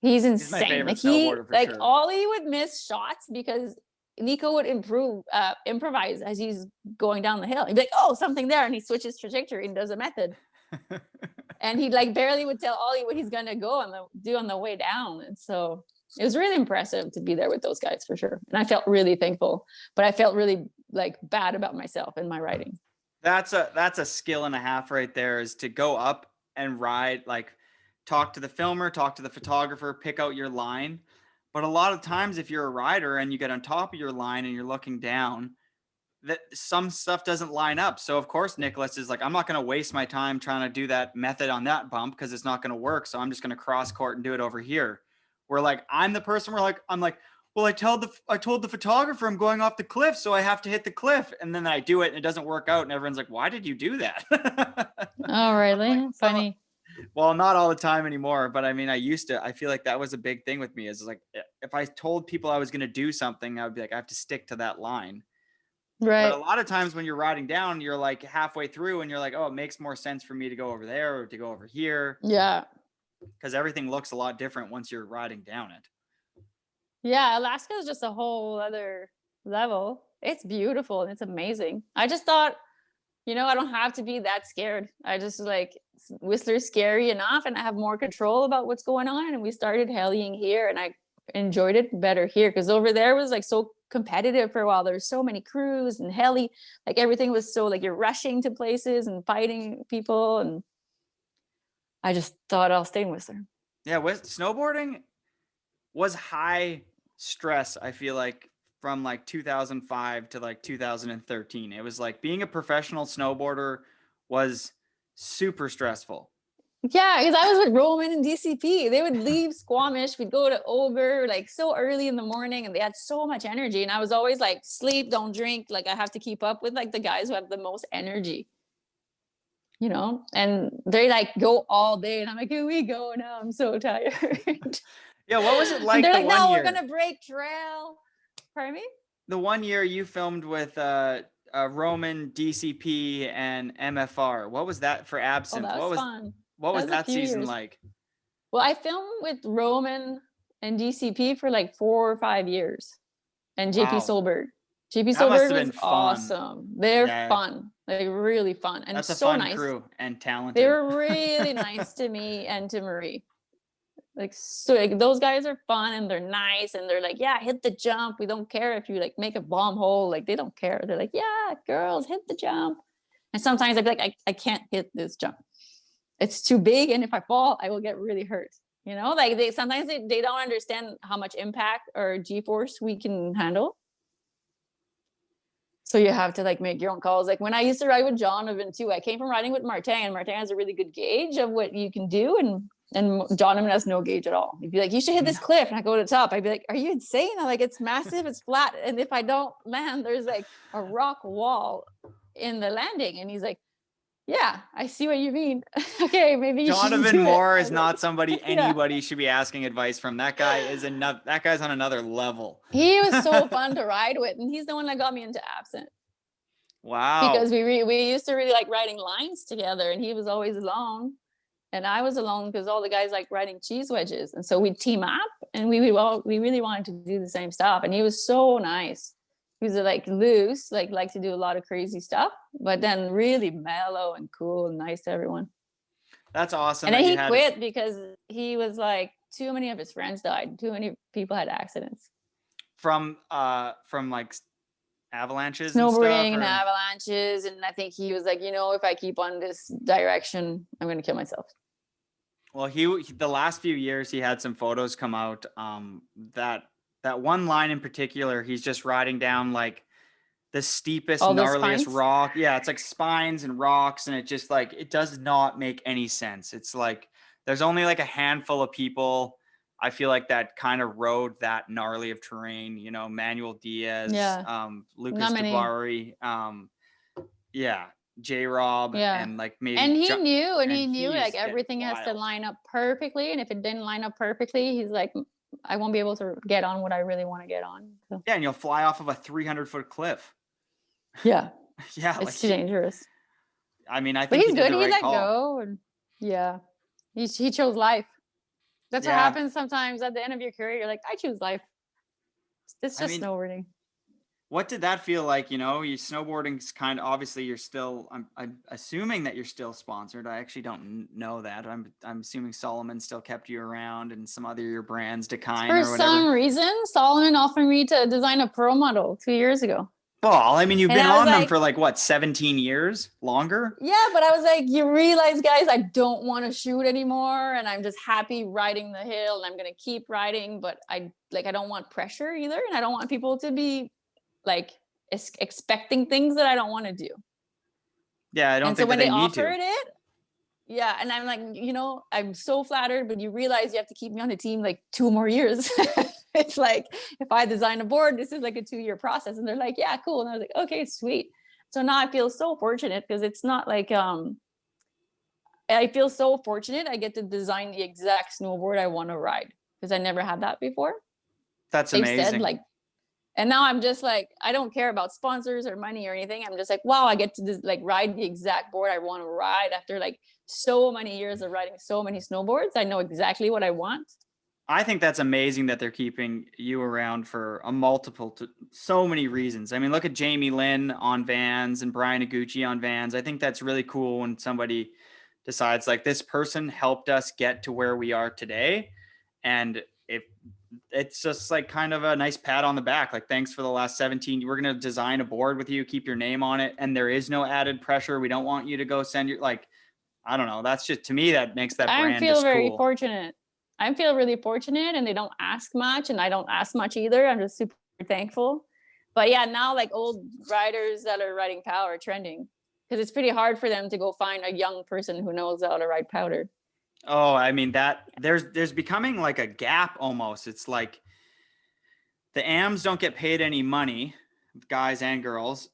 He's insane. He's my favorite Ollie would miss shots because Nico would improvise as he's going down the hill. He'd be like, oh, something there. And he switches trajectory and does a method. And he like barely would tell Ollie what he's going to go do on the way down. And so it was really impressive to be there with those guys for sure. And I felt really thankful, but I felt really like bad about myself in my riding. That's a skill and a half right there, is to go up and ride, like talk to the filmer, talk to the photographer, pick out your line. But a lot of times if you're a rider and you get on top of your line and you're looking down, that some stuff doesn't line up. So of course, Nicholas is like, I'm not going to waste my time trying to do that method on that bump because it's not going to work. So I'm just going to cross court and do it over here. Where like, I'm the person where like, I'm like, well, I told the photographer I'm going off the cliff, so I have to hit the cliff. And then I do it and it doesn't work out. And everyone's like, why did you do that? Oh, really? Like, Funny. Well, not all the time anymore, but I mean, I feel like that was a big thing with me is like, if I told people I was going to do something, I would be like, I have to stick to that line. But a Right. lot of times when you're riding down, you're like halfway through and you're like, oh, it makes more sense for me to go over there or to go over here. Yeah. Because everything looks a lot different once you're riding down it. Yeah. Alaska is just a whole other level. It's beautiful and it's amazing. I just thought, I don't have to be that scared. I just like Whistler's scary enough and I have more control about what's going on. And we started heliing here and I enjoyed it better here because over there was like so competitive for a while. There were so many crews and heli, like everything was so like you're rushing to places and fighting people. And I just thought I'll stay in Whistler. Yeah, snowboarding was high stress, I feel like, from like 2005 to like 2013. It was like being a professional snowboarder was super stressful. Yeah, because I was with Roman and DCP. They would leave Squamish. We'd go to Over like so early in the morning and they had so much energy. And I was always like, sleep, don't drink. Like I have to keep up with like the guys who have the most energy, and they like go all day. And I'm like, here we go now. I'm so tired. Yeah, what was it like? And they're the like, one no, year? we're going to break trail. Pardon me? The 1 year you filmed with Roman, DCP, and MFR. What was that for Oh, Absinthe? that was fun. What was was a that few season years. like? Well, I filmed with Roman and DCP for like 4 or 5 years. And JP Wow. Solberg. JP That must Solberg have was been fun. awesome. They're Yeah. fun. Like really fun. And That's a so fun nice. crew and talented. They were really nice to me and to Marie. Like so like those guys are fun and they're nice and they're like, yeah, hit the jump. We don't care if you like make a bomb hole. Like they don't care. They're like, yeah, girls, hit the jump. And sometimes I'd be like, I can't hit this jump. It's too big. And if I fall, I will get really hurt. Like they sometimes they don't understand how much impact or G-force we can handle. So you have to like make your own calls. Like when I used to ride with Donovan too, I came from riding with Martin, and Martin has a really good gauge of what you can do, and Donovan has no gauge at all. He'd be like, you should hit this cliff, and I go to the top. I'd be like, are you insane? I'm like, it's massive, it's flat, and if I don't land, there's like a rock wall in the landing. And he's like, yeah, I see what you mean. Okay, maybe you Donovan should do Moore it. is not somebody Yeah. anybody should be asking advice from. That guy's on another level. He was so fun to ride with, and he's the one that got me into Absinthe. Wow. Because we used to really like riding lines together, and he was always alone, and I was alone because all the guys like riding cheese wedges, and so we'd team up, and we really wanted to do the same stuff, and he was so nice. He was like loose, like to do a lot of crazy stuff, but then really mellow and cool and nice to everyone. That's awesome. And then he quit because he was like, too many of his friends died. Too many people had accidents. From like avalanches snowboarding and avalanches, and I think he was like, if I keep on this direction, I'm gonna kill myself. Well, he the last few years he had some photos come out that one line in particular, he's just riding down like the steepest, gnarliest rock. Yeah, it's like spines and rocks, and it just like it does not make any sense. It's like there's only like a handful of people, I feel like, that kind of rode that gnarly of terrain. Manuel Diaz, Lucas Debari, J-Rob, and like maybe. And he knew like everything has to line up perfectly, and if it didn't line up perfectly, he's like, I won't be able to get on what I really want to get on. So. Yeah, and you'll fly off of a 300-foot cliff. Yeah. Yeah, it's too dangerous. I mean, I think he's good. He let call. Go, and he chose life. That's what happens sometimes at the end of your career. You're like, I choose life. It's just snowboarding. What did that feel like? You snowboarding's kind of, obviously you're still, I'm assuming that you're still sponsored. I actually don't know that. I'm assuming Solomon still kept you around, and some other your brands, Dakine or whatever. For some reason, Solomon offered me to design a pro model 2 years ago. Well, I mean, you've been on them for like what, 17 years longer? Yeah, but I was like, you realize, guys, I don't want to shoot anymore, and I'm just happy riding the hill, and I'm gonna keep riding, but I don't want pressure either, and I don't want people to be like expecting things that I don't want to do. Yeah, I don't think that they need to. And so when they offered it, yeah, and I'm like, I'm so flattered, but you realize you have to keep me on the team like 2 more years. It's like, if I design a board, this is like a 2-year process. And they're like, yeah, cool. And I was like, okay, sweet. So now I feel so fortunate because it's not like, I feel so fortunate. I get to design the exact snowboard I want to ride because I never had that before. That's They've amazing. said like, and now I'm just like, I don't care about sponsors or money or anything. I'm just like, wow, I get to like ride the exact board I want to ride after like so many years of riding so many snowboards. I know exactly what I want. I think that's amazing that they're keeping you around for so many reasons. I mean, look at Jamie Lynn on Vans and Brian Iguchi on Vans. I think that's really cool when somebody decides like this person helped us get to where we are today. And if it's just like kind of a nice pat on the back, like thanks for the last 17, we're going to design a board with you, keep your name on it. And there is no added pressure. We don't want you to go send your, like, I don't know. That's just, to me, that makes that brand I feel just very cool. fortunate. I feel really fortunate, and they don't ask much, and I don't ask much either. I'm just super thankful. But yeah, now like old riders that are riding power are trending because it's pretty hard for them to go find a young person who knows how to ride powder. Oh, I mean that there's becoming like a gap almost. It's like the AMs don't get paid any money, guys and girls,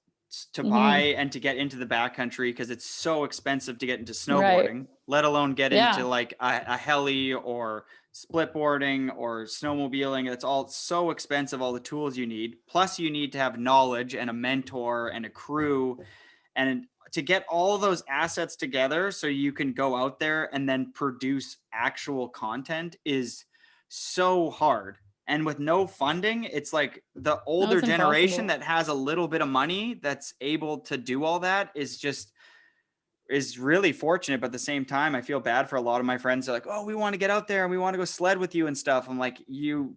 to buy and to get into the backcountry because it's so expensive to get into snowboarding, let alone get into like a heli or splitboarding or snowmobiling. It's all so expensive, all the tools you need. Plus you need to have knowledge and a mentor and a crew, and to get all those assets together so you can go out there and then produce actual content is so hard. And with no funding, it's like the older generation that has a little bit of money that's able to do all that is really fortunate. But at the same time, I feel bad for a lot of my friends. They're like, oh, we want to get out there and we want to go sled with you and stuff. I'm like, you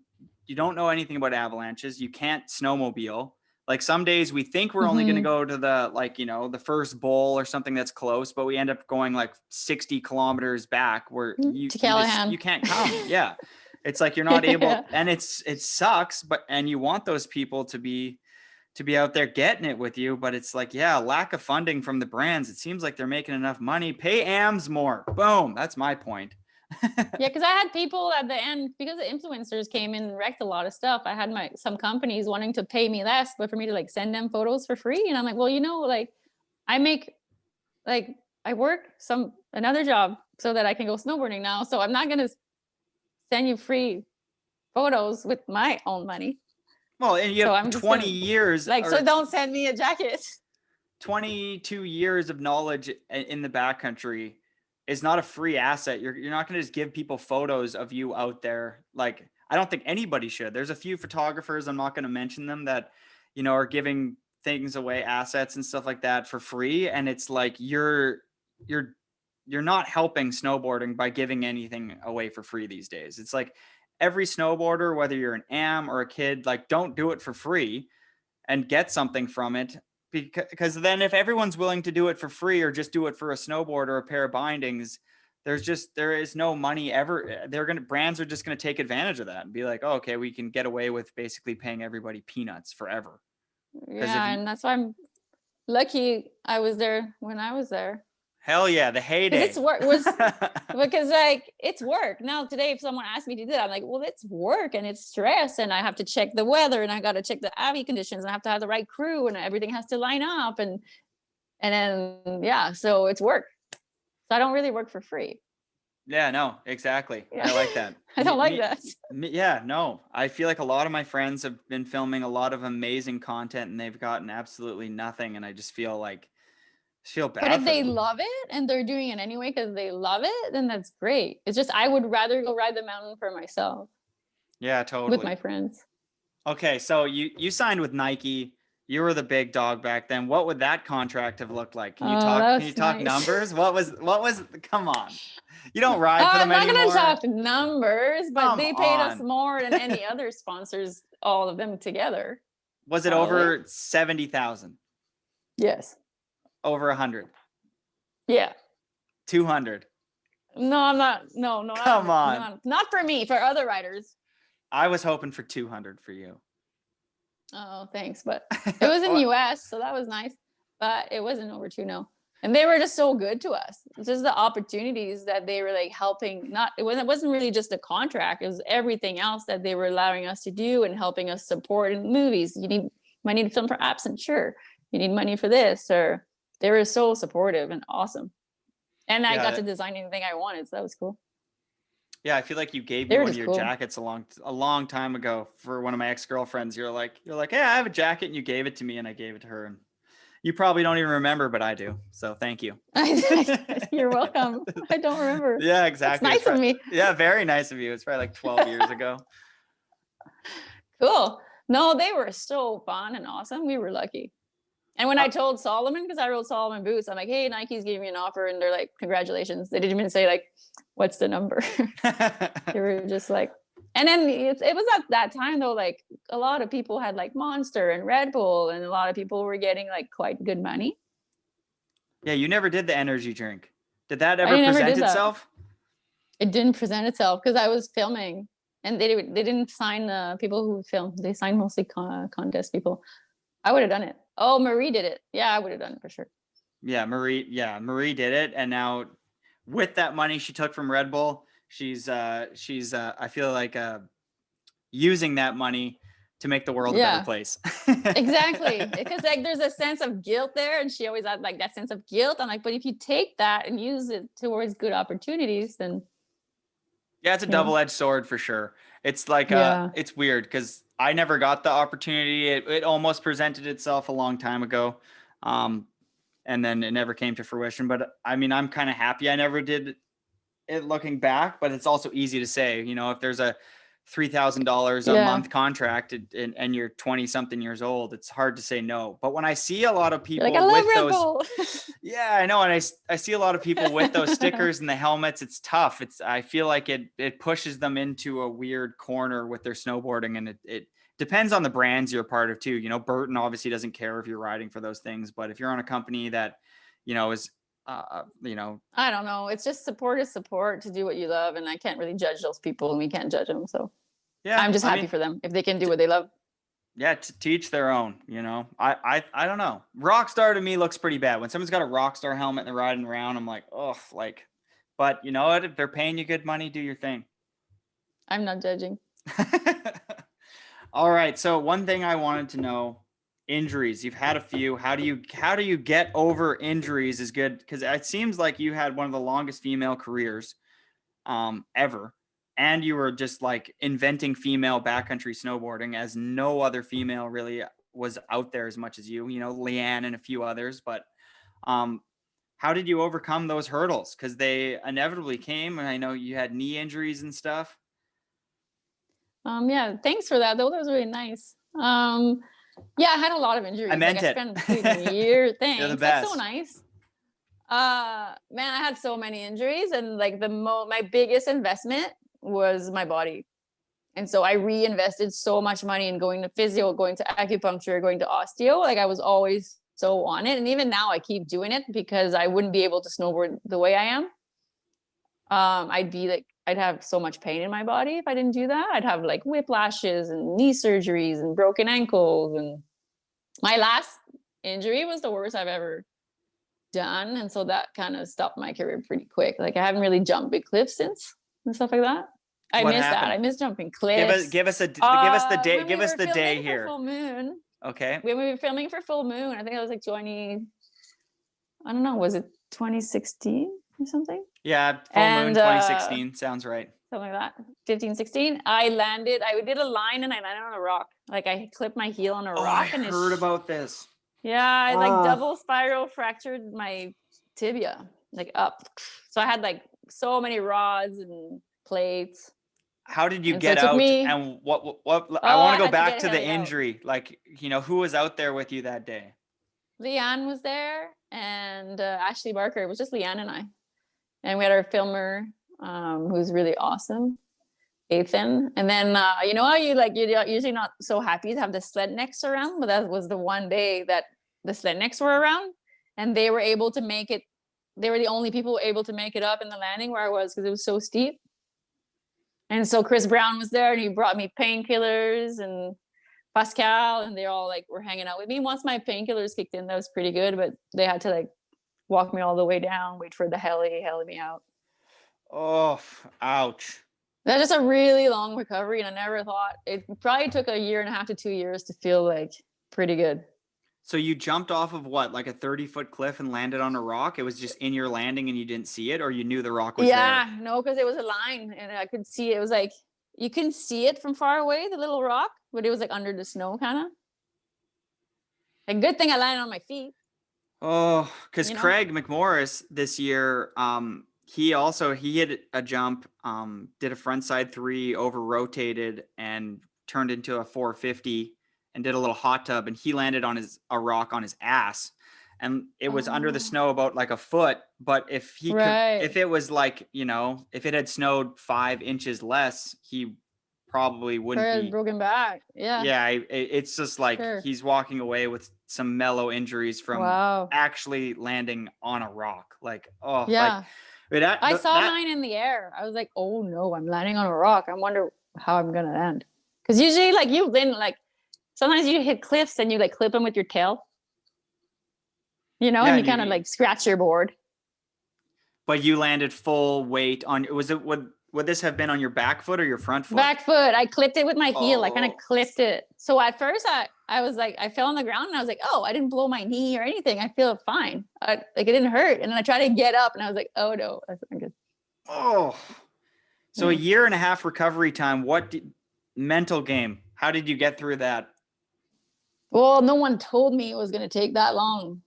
don't know anything about avalanches. You can't snowmobile. Like some days we think we're only going to go to the, like, you know, the first bowl or something that's close, but we end up going like 60 kilometers back where you can't come. Yeah. It's like, you're not able, and it sucks, and you want those people to be out there getting it with you. But it's like, yeah, lack of funding from the brands. It seems like they're making enough money. Pay AMs more. Boom. That's my point. Yeah, because I had people at the end, because the influencers came in and wrecked a lot of stuff. I had some companies wanting to pay me less, but for me to like send them photos for free. And I'm like, well, you know, like I work another job so that I can go snowboarding now. So I'm not going to send you free photos with my own money. Well, and you have 20 years. Like, so don't send me a jacket. 22 years of knowledge in the backcountry is not a free asset. You're not going to just give people photos of you out there. Like, I don't think anybody should. There's a few photographers, I'm not going to mention them, that, you know, are giving things away, assets and stuff like that for free. And it's like, you're not helping snowboarding by giving anything away for free these days. It's like every snowboarder, whether you're an AM or a kid, like, don't do it for free and get something from it. Because then if everyone's willing to do it for free or just do it for a snowboard or a pair of bindings, there is no money ever. Brands are just going to take advantage of that and be like, oh, okay, we can get away with basically paying everybody peanuts forever. Yeah. And that's why I'm lucky I was there when I was there. Hell yeah, the heyday. Because like it's work. Now today, if someone asked me to do that, I'm like, well, it's work and it's stress, and I have to check the weather, and I got to check the AVI conditions, and I have to have the right crew, and everything has to line up, and then yeah, so it's work. So I don't really work for free. Yeah, no, exactly. Yeah. I like that. I don't like that. Yeah, no. I feel like a lot of my friends have been filming a lot of amazing content, and they've gotten absolutely nothing, and I just feel like feel bad. But if they love it and they're doing it anyway because they love it, then that's great. It's just I would rather go ride the mountain for myself. Yeah, totally. With my friends. Okay, so you signed with Nike. You were the big dog back then. What would that contract have looked like? Can you talk numbers? What was come on. You don't ride for them anymore. I'm not gonna talk numbers, but they paid us more than any other sponsors, all of them together. Was it over 70,000? Yes. Over 100? Yeah. 200? No, I'm not. No. Come on. Not for me, for other riders. I was hoping for 200 for you. Oh, thanks. But it was in US, so that was nice. But it wasn't over 2, no. And they were just so good to us. It's just the opportunities that they were like helping. It wasn't really just a contract. It was everything else that they were allowing us to do and helping us support in movies. You need money to film for apps, and sure, you need money for this, or they were so supportive and awesome. And I Yeah, got to design anything I wanted, so that was cool. Yeah, I feel like you gave They me were one of just your cool. jackets a long time ago for one of my ex-girlfriends. You're like, hey, I have a jacket, and you gave it to me, and I gave it to her, and you probably don't even remember, but I do. So thank you. You're welcome. I don't remember. Yeah, That's exactly. nice of me. Yeah, very nice of you. It's probably like 12 years ago. Cool. No, they were so fun and awesome. We were lucky. And when I told Solomon, because I wrote Solomon Boots, I'm like, hey, Nike's giving me an offer, and they're like, congratulations. They didn't even say like, what's the number? They were just like, and then it was at that time though, like a lot of people had like Monster and Red Bull, and a lot of people were getting like quite good money. Yeah, you never did the energy drink. Did that I ever never present did that. itself? It didn't present itself because I was filming, and they didn't sign people who filmed. They signed mostly contest people. I would have done it. Oh, Marie did it. Yeah, I would have done it for sure. Yeah, Marie did it, and now with that money she took from Red Bull, she's I feel like using that money to make the world a better place. Exactly, because like there's a sense of guilt there, and she always had like that sense of guilt. I'm like, but if you take that and use it towards good opportunities, then yeah, it's a double-edged sword for sure. It's like it's weird because I never got the opportunity. It almost presented itself a long time ago, and then it never came to fruition. But I mean, I'm kind of happy I never did it looking back. But it's also easy to say, if there's a $3,000 a month contract and you're 20 something years old, it's hard to say no. But when I see a lot of people like, I love with Red those, Bull. yeah, I know. And I see a lot of people with those stickers and the helmets. It's tough. I feel like it pushes them into a weird corner with their snowboarding. And it depends on the brands you're a part of too. Burton obviously doesn't care if you're riding for those things, but if you're on a company that, is, I don't know. It's just support is support to do what you love. And I can't really judge those people, and we can't judge them. So yeah, I'm just happy for them if they can do what they love. Yeah, to teach their own, I don't know. Rockstar to me looks pretty bad. When someone's got a Rockstar helmet and they're riding around, I'm like, oh, but you know what? If they're paying you good money, do your thing. I'm not judging. All right. So one thing I wanted to know, injuries. You've had a few. How do you get over injuries is good? Because it seems like you had one of the longest female careers ever. And you were just like inventing female backcountry snowboarding, as no other female really was out there as much as you, Leanne and a few others. But how did you overcome those hurdles? Because they inevitably came, and I know you had knee injuries and stuff. Yeah, thanks for that. That was really nice. Yeah, I had a lot of injuries. I meant it. I spent years. Thanks. You're the best. That's so nice. Man, I had so many injuries, and like my biggest investment was my body. And so I reinvested so much money in going to physio, going to acupuncture, going to osteo. Like I was always so on it. And even now I keep doing it because I wouldn't be able to snowboard the way I am. I'd have so much pain in my body if I didn't do that. I'd have like whiplashes and knee surgeries and broken ankles. And my last injury was the worst I've ever done. And so that kind of stopped my career pretty quick. Like I haven't really jumped big cliffs since and stuff like that. I miss that. I miss jumping cliffs. Give us the day. Give us the day here. Full moon. Okay. When we were filming for Full Moon, I think it was like 20. I don't know. Was it 2016 or something? Yeah, Full Moon 2016 sounds right. Something like that. 15, 16. I did a line and I landed on a rock. Like I clipped my heel on a rock. I heard about this. Yeah, I like double spiral fractured my tibia, like up. So I had like so many rods and plates. How did you get out? And what I want to go back to the injury. Like, who was out there with you that day? Leanne was there, and Ashley Barker. It was just Leanne and I. And we had our filmer, who's really awesome, Ethan. And then, how you're usually not so happy to have the sled necks around, but that was the one day that the sled necks were around, and they were able to make it. They were the only people able to make it up in the landing where I was because it was so steep. And so Chris Brown was there, and he brought me painkillers, and Pascal, and they all like were hanging out with me. Once my painkillers kicked in, that was pretty good, but they had to like walk me all the way down, wait for the heli me out. Oh, ouch. That's just a really long recovery, and I never thought it probably took 1.5 to 2 years to feel like pretty good. So you jumped off of what, like a 30-foot cliff and landed on a rock? It was just in your landing and you didn't see it, or you knew the rock was there? Yeah, no, because it was a line and I could see it. It was like you couldn't see it from far away, the little rock, but it was like under the snow kind of. A good thing I landed on my feet. Oh, because You know? Craig McMorris this year, he hit a jump, did a front side 3, over rotated and turned into a 450 and did a little hot tub, and he landed on a rock on his ass, and it was under the Oh, snow about like a foot. But if he could, if right. it was like, if it had snowed 5 inches less, he probably wouldn't Or be. broken back. Yeah, Yeah, it's just like sure. he's walking away with some mellow injuries from Wow. actually landing on a rock. Like, oh, like Yeah. I saw mine in the air. I was like, oh no, I'm landing on a rock. I wonder how I'm gonna land. Because usually, like you then like sometimes you hit cliffs and you like clip them with your tail, yeah, and you and kind of like scratch your board. but you landed full weight on. Would this have been on your back foot or your front foot? Back foot. I clipped it with my heel. I kind of Oh. clipped it. So at first I was like, I fell on the ground and I was like, oh, I didn't blow my knee or anything. I feel fine. Like it didn't hurt. And then I tried to get up and I was like, oh no, that's not good. Oh, so a Yeah. year and a half recovery time. Mental game? How did you get through that? Well, no one told me it was going to take that long.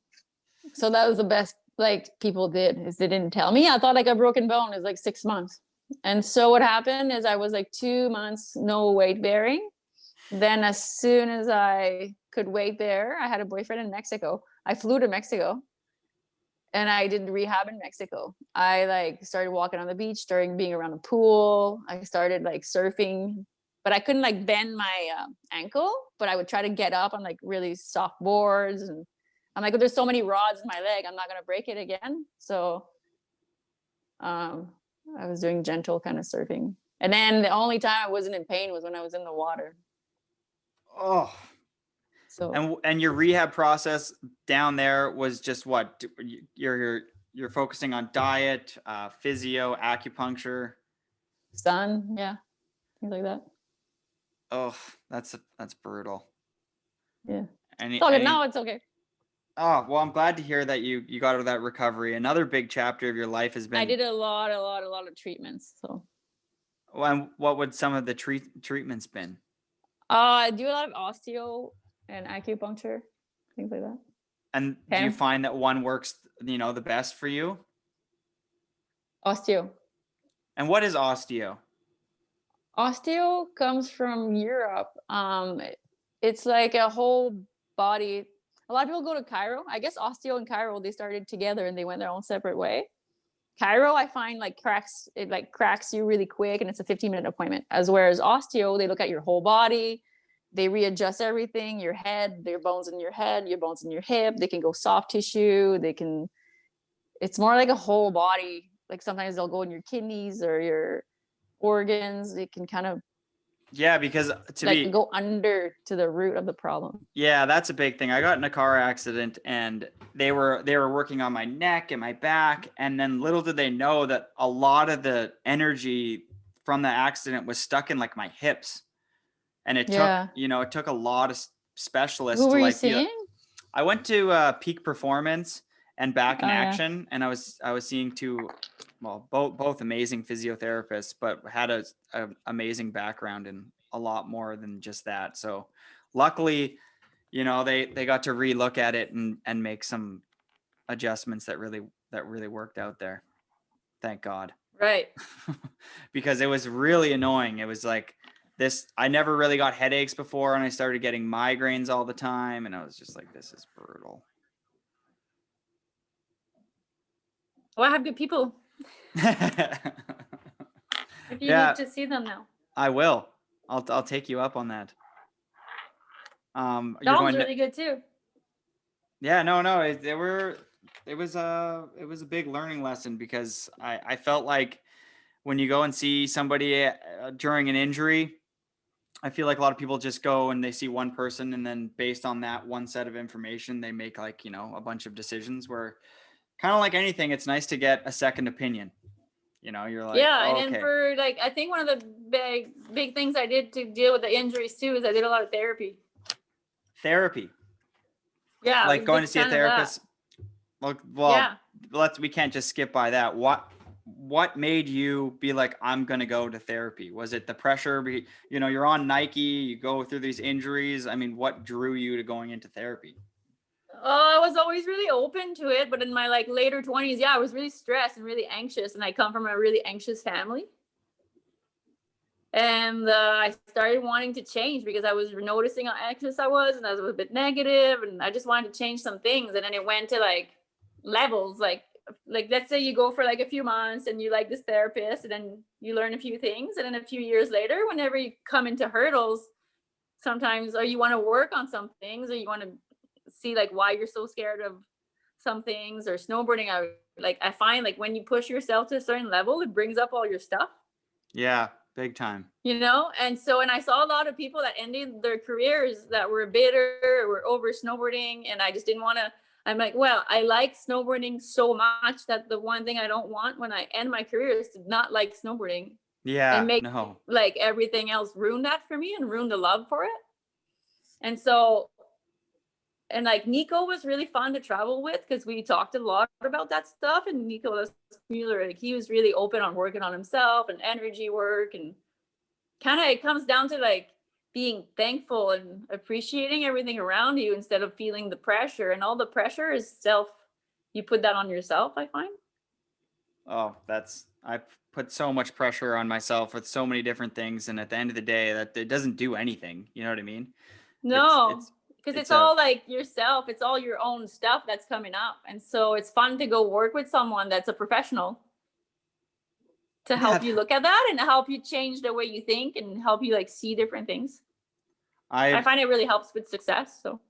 So that was the best like people did is they didn't tell me. I thought like a broken bone is like 6 months. And so what happened is I was like 2 months no weight bearing. Then as soon as I could weight bear, I had a boyfriend in Mexico. I flew to Mexico and I did rehab in Mexico. I like started walking on the beach, starting being around a pool. I started like surfing, but I couldn't like bend my ankle, but I would try to get up on like really soft boards. And I'm like, there's so many rods in my leg, I'm not going to break it again. So I was doing gentle kind of surfing. And then the only time I wasn't in pain was when I was in the water. Oh, So and your rehab process down there was just what? You're focusing on diet, physio, acupuncture. sun, yeah, things like that. Oh, that's brutal. Yeah. Any, It's all good. any Now it's okay. Oh, well, I'm glad to hear that you got out of that recovery. Another big chapter of your life has been. I did a lot of treatments. So And what would some of the treatments been? I do a lot of osteo and acupuncture, things like that. And do you find that one works, the best for you? Osteo. And what is osteo? Osteo comes from Europe. It's like a whole body. A lot of people go to Cairo. I guess osteo and Cairo, they started together and they went their own separate way. Cairo, I find like cracks you really quick and it's a 15-minute appointment. As whereas osteo, they look at your whole body, they readjust everything, your head, your bones in your head, your bones in your hip. They can go soft tissue. It's more like a whole body. Like sometimes they'll go in your kidneys or your organs. They can kind of because go under to the root of the problem. Yeah, that's a big thing. I got in a car accident and they were working on my neck and my back, and then little did they know that a lot of the energy from the accident was stuck in like my hips. And it took a lot of specialists. Who were to you like seeing? I went to Peak Performance and Back in Action, and I was seeing both amazing physiotherapists, but had a amazing background in a lot more than just that. So luckily, they got to relook at it and make some adjustments that really worked out there. Thank God. Right. Because it was really annoying. It was like this. I never really got headaches before, and I started getting migraines all the time, and I was just like, this is brutal. Well, I have good people. If you need to see them now. I will. I'll take you up on that. Dom's really good too. Yeah, no. It was a big learning lesson because I felt like when you go and see somebody during an injury, I feel like a lot of people just go and they see one person, and then based on that one set of information, they make like, a bunch of decisions where kind of like anything, it's nice to get a second opinion. You're like, and then for like, I think one of the big things I did to deal with the injuries too is I did a lot of therapy. Therapy. Yeah, I was like a going big to see a fan of that. therapist. Well, Yeah. we can't just skip by that. What made you be like, I'm gonna go to therapy? Was it the pressure? You're on Nike, you go through these injuries. I mean, what drew you to going into therapy? Oh, I was always really open to it, but in my like later 20s, yeah, I was really stressed and really anxious, and I come from a really anxious family. And I started wanting to change because I was noticing how anxious I was, and I was a bit negative, and I just wanted to change some things. And then it went to like levels, like let's say you go for like a few months and you like this therapist, and then you learn a few things, and then a few years later, whenever you come into hurdles, sometimes or you want to work on some things, or you want to see like why you're so scared of some things, or snowboarding. I find like when you push yourself to a certain level, it brings up all your stuff. Yeah, big time. And I saw a lot of people that ended their careers that were bitter or were over snowboarding, and I just didn't want to. I'm like, well, I like snowboarding so much that the one thing I don't want when I end my career is to not like snowboarding and Yeah, make no. like everything else ruin that for me and ruin the love for it. And so, and like Nico was really fun to travel with because we talked a lot about that stuff. And Nico Mueller, like he was really open on working on himself and energy work, and kind of it comes down to like being thankful and appreciating everything around you instead of feeling the pressure. And all the pressure is you put that on yourself, I find. Oh, I put so much pressure on myself with so many different things, and at the end of the day, that it doesn't do anything. You know what I mean? No, It's because it's it's a all like yourself, it's all your own stuff that's coming up. And so it's fun to go work with someone that's a professional to help yeah. you look at that and help you change the way you think and help you like see different things. I I've find it really helps with success. So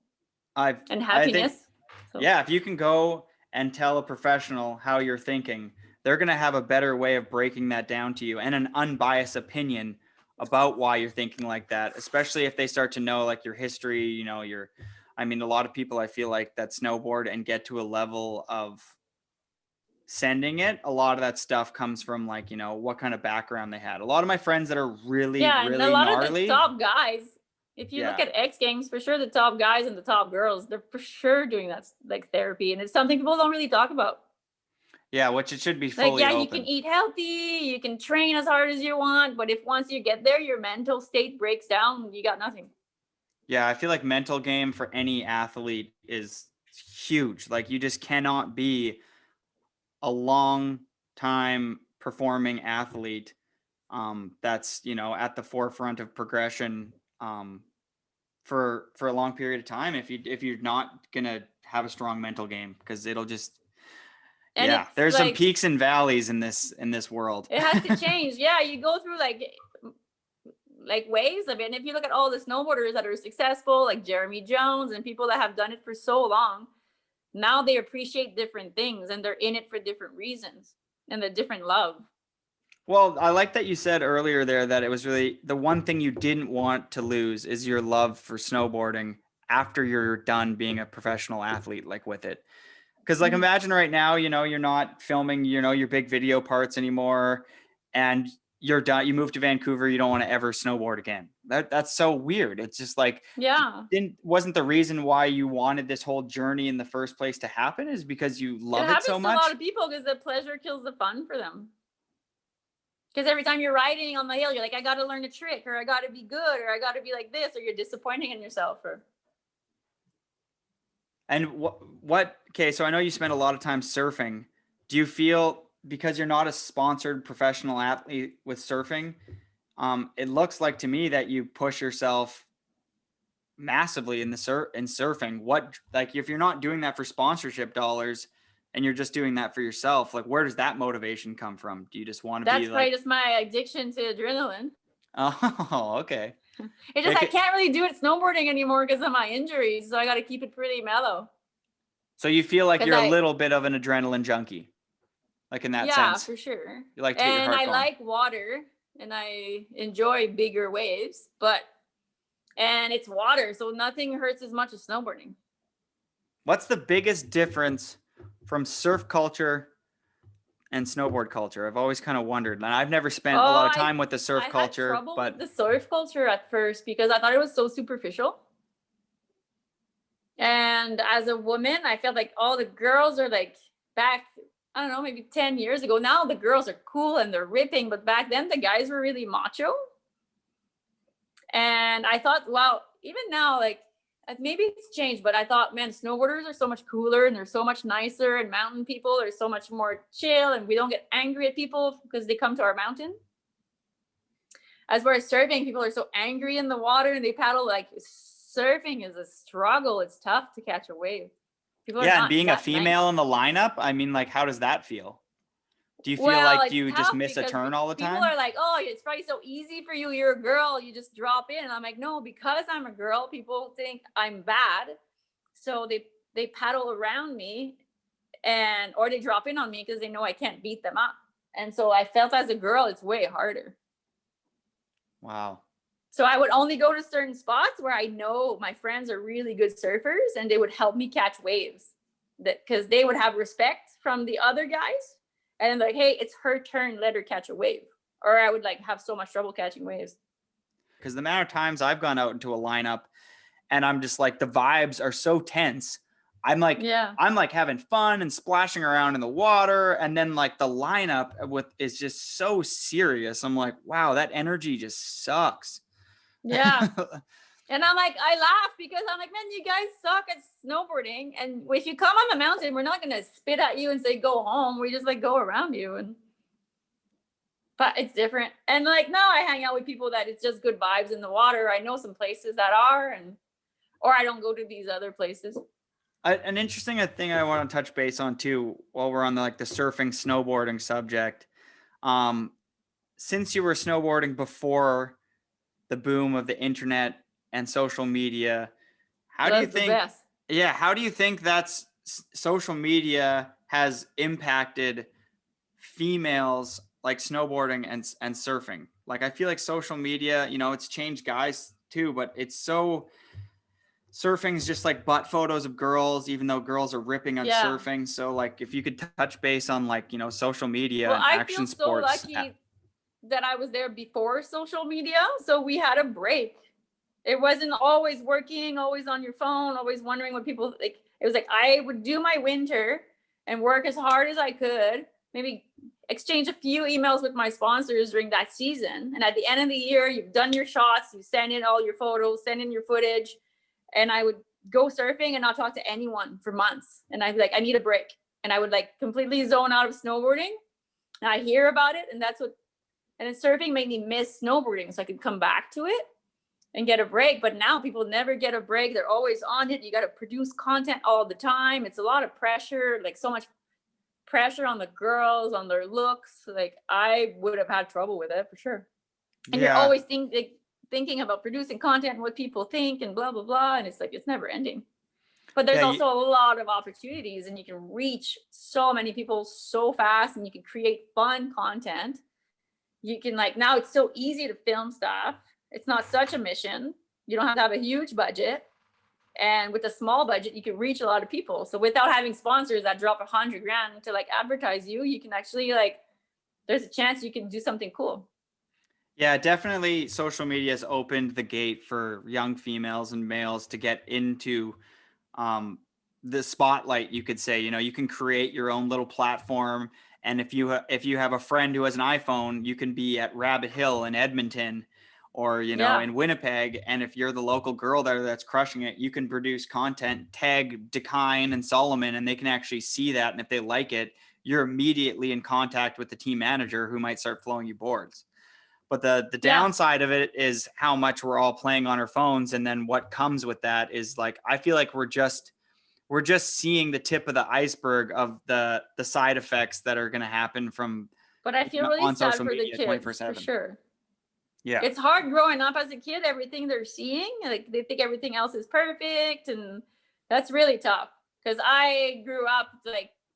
I've and I think happiness. So yeah, if you can go and tell a professional how you're thinking, they're gonna have a better way of breaking that down to you and an unbiased opinion about why you're thinking like that, especially if they start to know like your history, I mean, a lot of people I feel like that snowboard and get to a level of sending it, a lot of that stuff comes from like, what kind of background they had. A lot of my friends that are really, yeah, and a really lot of the gnarly. top guys, if you look Yeah. at X Games, for sure the top guys and the top girls, they're for sure doing that like therapy. And it's something people don't really talk about. Yeah, which it should be Like, fully yeah, you open. can eat healthy, you can train as hard as you want, but if once you get there, your mental state breaks down, you got nothing. Yeah, I feel like mental game for any athlete is huge. Like you just cannot be a long time performing athlete that's, at the forefront of progression for a long period of time if you're not going to have a strong mental game, because it'll just And yeah, it's there's some like peaks and valleys in this world. it has to change. Yeah, you go through like waves of it. And if you look at all the snowboarders that are successful, like Jeremy Jones and people that have done it for so long, now they appreciate different things and they're in it for different reasons and the different love. Well, I like that you said earlier there that it was really the one thing you didn't want to lose is your love for snowboarding after you're done being a professional athlete, like with it. Because like imagine right now, you're not filming, your big video parts anymore, and you're done. You move to Vancouver, you don't want to ever snowboard again. That's so weird. It's just like Yeah. wasn't the reason why you wanted this whole journey in the first place to happen is because you It love it happens so to a lot much? of people because the pleasure kills the fun for them. Because every time you're riding on the hill, you're like, I got to learn a trick, or I got to be good, or I got to be like this, or you're disappointing in yourself. And okay, so I know you spend a lot of time surfing. Do you feel because you're not a sponsored professional athlete with surfing, it looks like to me that you push yourself massively in surfing. What, like, if you're not doing that for sponsorship dollars and you're just doing that for yourself, like, where does that motivation come from? Do you just want to That's be probably like, just my addiction to adrenaline. oh, okay. It's just I Okay. can't really do it snowboarding anymore because of my injuries, so I got to keep it pretty mellow. So you feel like 'Cause you're a little bit of an adrenaline junkie, like in that Yeah, sense. for sure. You like to get your And heart I going. like water, and I enjoy bigger waves, and it's water, so nothing hurts as much as snowboarding. What's the biggest difference from surf culture and snowboard culture? I've always kind of wondered, and I've never spent a lot of time with the surf I culture, had trouble but with the surf culture at first because I thought it was so superficial. And as a woman, I felt like all the girls are like back, I don't know, maybe 10 years ago. Now the girls are cool and they're ripping, but back then the guys were really macho. And I thought, wow, even now, like maybe it's changed, but I thought, man, snowboarders are so much cooler and they're so much nicer, and mountain people are so much more chill, and we don't get angry at people because they come to our mountain. As far as surfing, people are so angry in the water and they paddle. Like surfing is a struggle. It's tough to catch a wave. People are Yeah, and not being a that female nice. in the lineup, I mean, like, how does that feel? Do you feel Well, like it's you just tough miss a because turn all the people time? are like, oh, it's probably so easy for you. You're a girl. You just drop in. And I'm like, no, because I'm a girl, people think I'm bad. So they paddle around me, or they drop in on me because they know I can't beat them up. And so I felt as a girl, it's way harder. Wow. So I would only go to certain spots where I know my friends are really good surfers, and they would help me catch waves, because they would have respect from the other guys. And like, hey, it's her turn, let her catch a wave. Or I would like have so much trouble catching waves. Because the amount of times I've gone out into a lineup and I'm just like, the vibes are so tense. I'm like having fun and splashing around in the water. And then like the lineup is just so serious. I'm like, wow, that energy just sucks. Yeah. And I'm like, I laugh because I'm like, man, you guys suck at snowboarding. And if you come on the mountain, we're not going to spit at you and say, go home. We just like go around you. But it's different. And like now I hang out with people that it's just good vibes in the water. I know some places that are, or I don't go to these other places. An interesting thing I want to touch base on too, while we're on the surfing, snowboarding subject. Since you were snowboarding before the boom of the internet and social media, how do you think that's social media has impacted females like snowboarding and surfing? Like, I feel like social media, it's changed guys too, but surfing's just like butt photos of girls, even though girls are ripping on surfing. So like, if you could touch base on social media and action sports. I feel so lucky that I was there before social media. So we had a break. It wasn't always working, always on your phone, always wondering what people like. It was like I would do my winter and work as hard as I could, maybe exchange a few emails with my sponsors during that season. And at the end of the year, you've done your shots, you send in all your photos, send in your footage. And I would go surfing and not talk to anyone for months. And I'd be like, I need a break. And I would like completely zone out of snowboarding. And I hear about it. And then surfing made me miss snowboarding. So I could come back to it and get a break. But now people never get a break. They're always on it. You got to produce content all the time. It's a lot of pressure, like so much pressure on the girls, on their looks. Like I would have had trouble with it for sure. And you're always thinking about producing content and what people think and blah, blah, blah. And it's like, it's never ending. But there's also a lot of opportunities, and you can reach so many people so fast, and you can create fun content. You can now it's so easy to film stuff. It's not such a mission. You don't have to have a huge budget. And with a small budget, you can reach a lot of people. So without having sponsors that drop $100,000 to advertise you, you can actually there's a chance you can do something cool. Yeah, definitely. Social media has opened the gate for young females and males to get into the spotlight, you could say. You can create your own little platform. And if you have a friend who has an iPhone, you can be at Rabbit Hill in Edmonton or, in Winnipeg. And if you're the local girl there that's crushing it, you can produce content, tag Dekine and Solomon, and they can actually see that. And if they like it, you're immediately in contact with the team manager who might start flowing you boards. But the downside of it is how much we're all playing on our phones. And then what comes with that is I feel like we're just seeing the tip of the iceberg of the side effects that are going to happen from. But I feel really sad for the kids 24/7. for sure. Yeah. It's hard growing up as a kid, everything they're seeing, they think everything else is perfect. And that's really tough because I grew up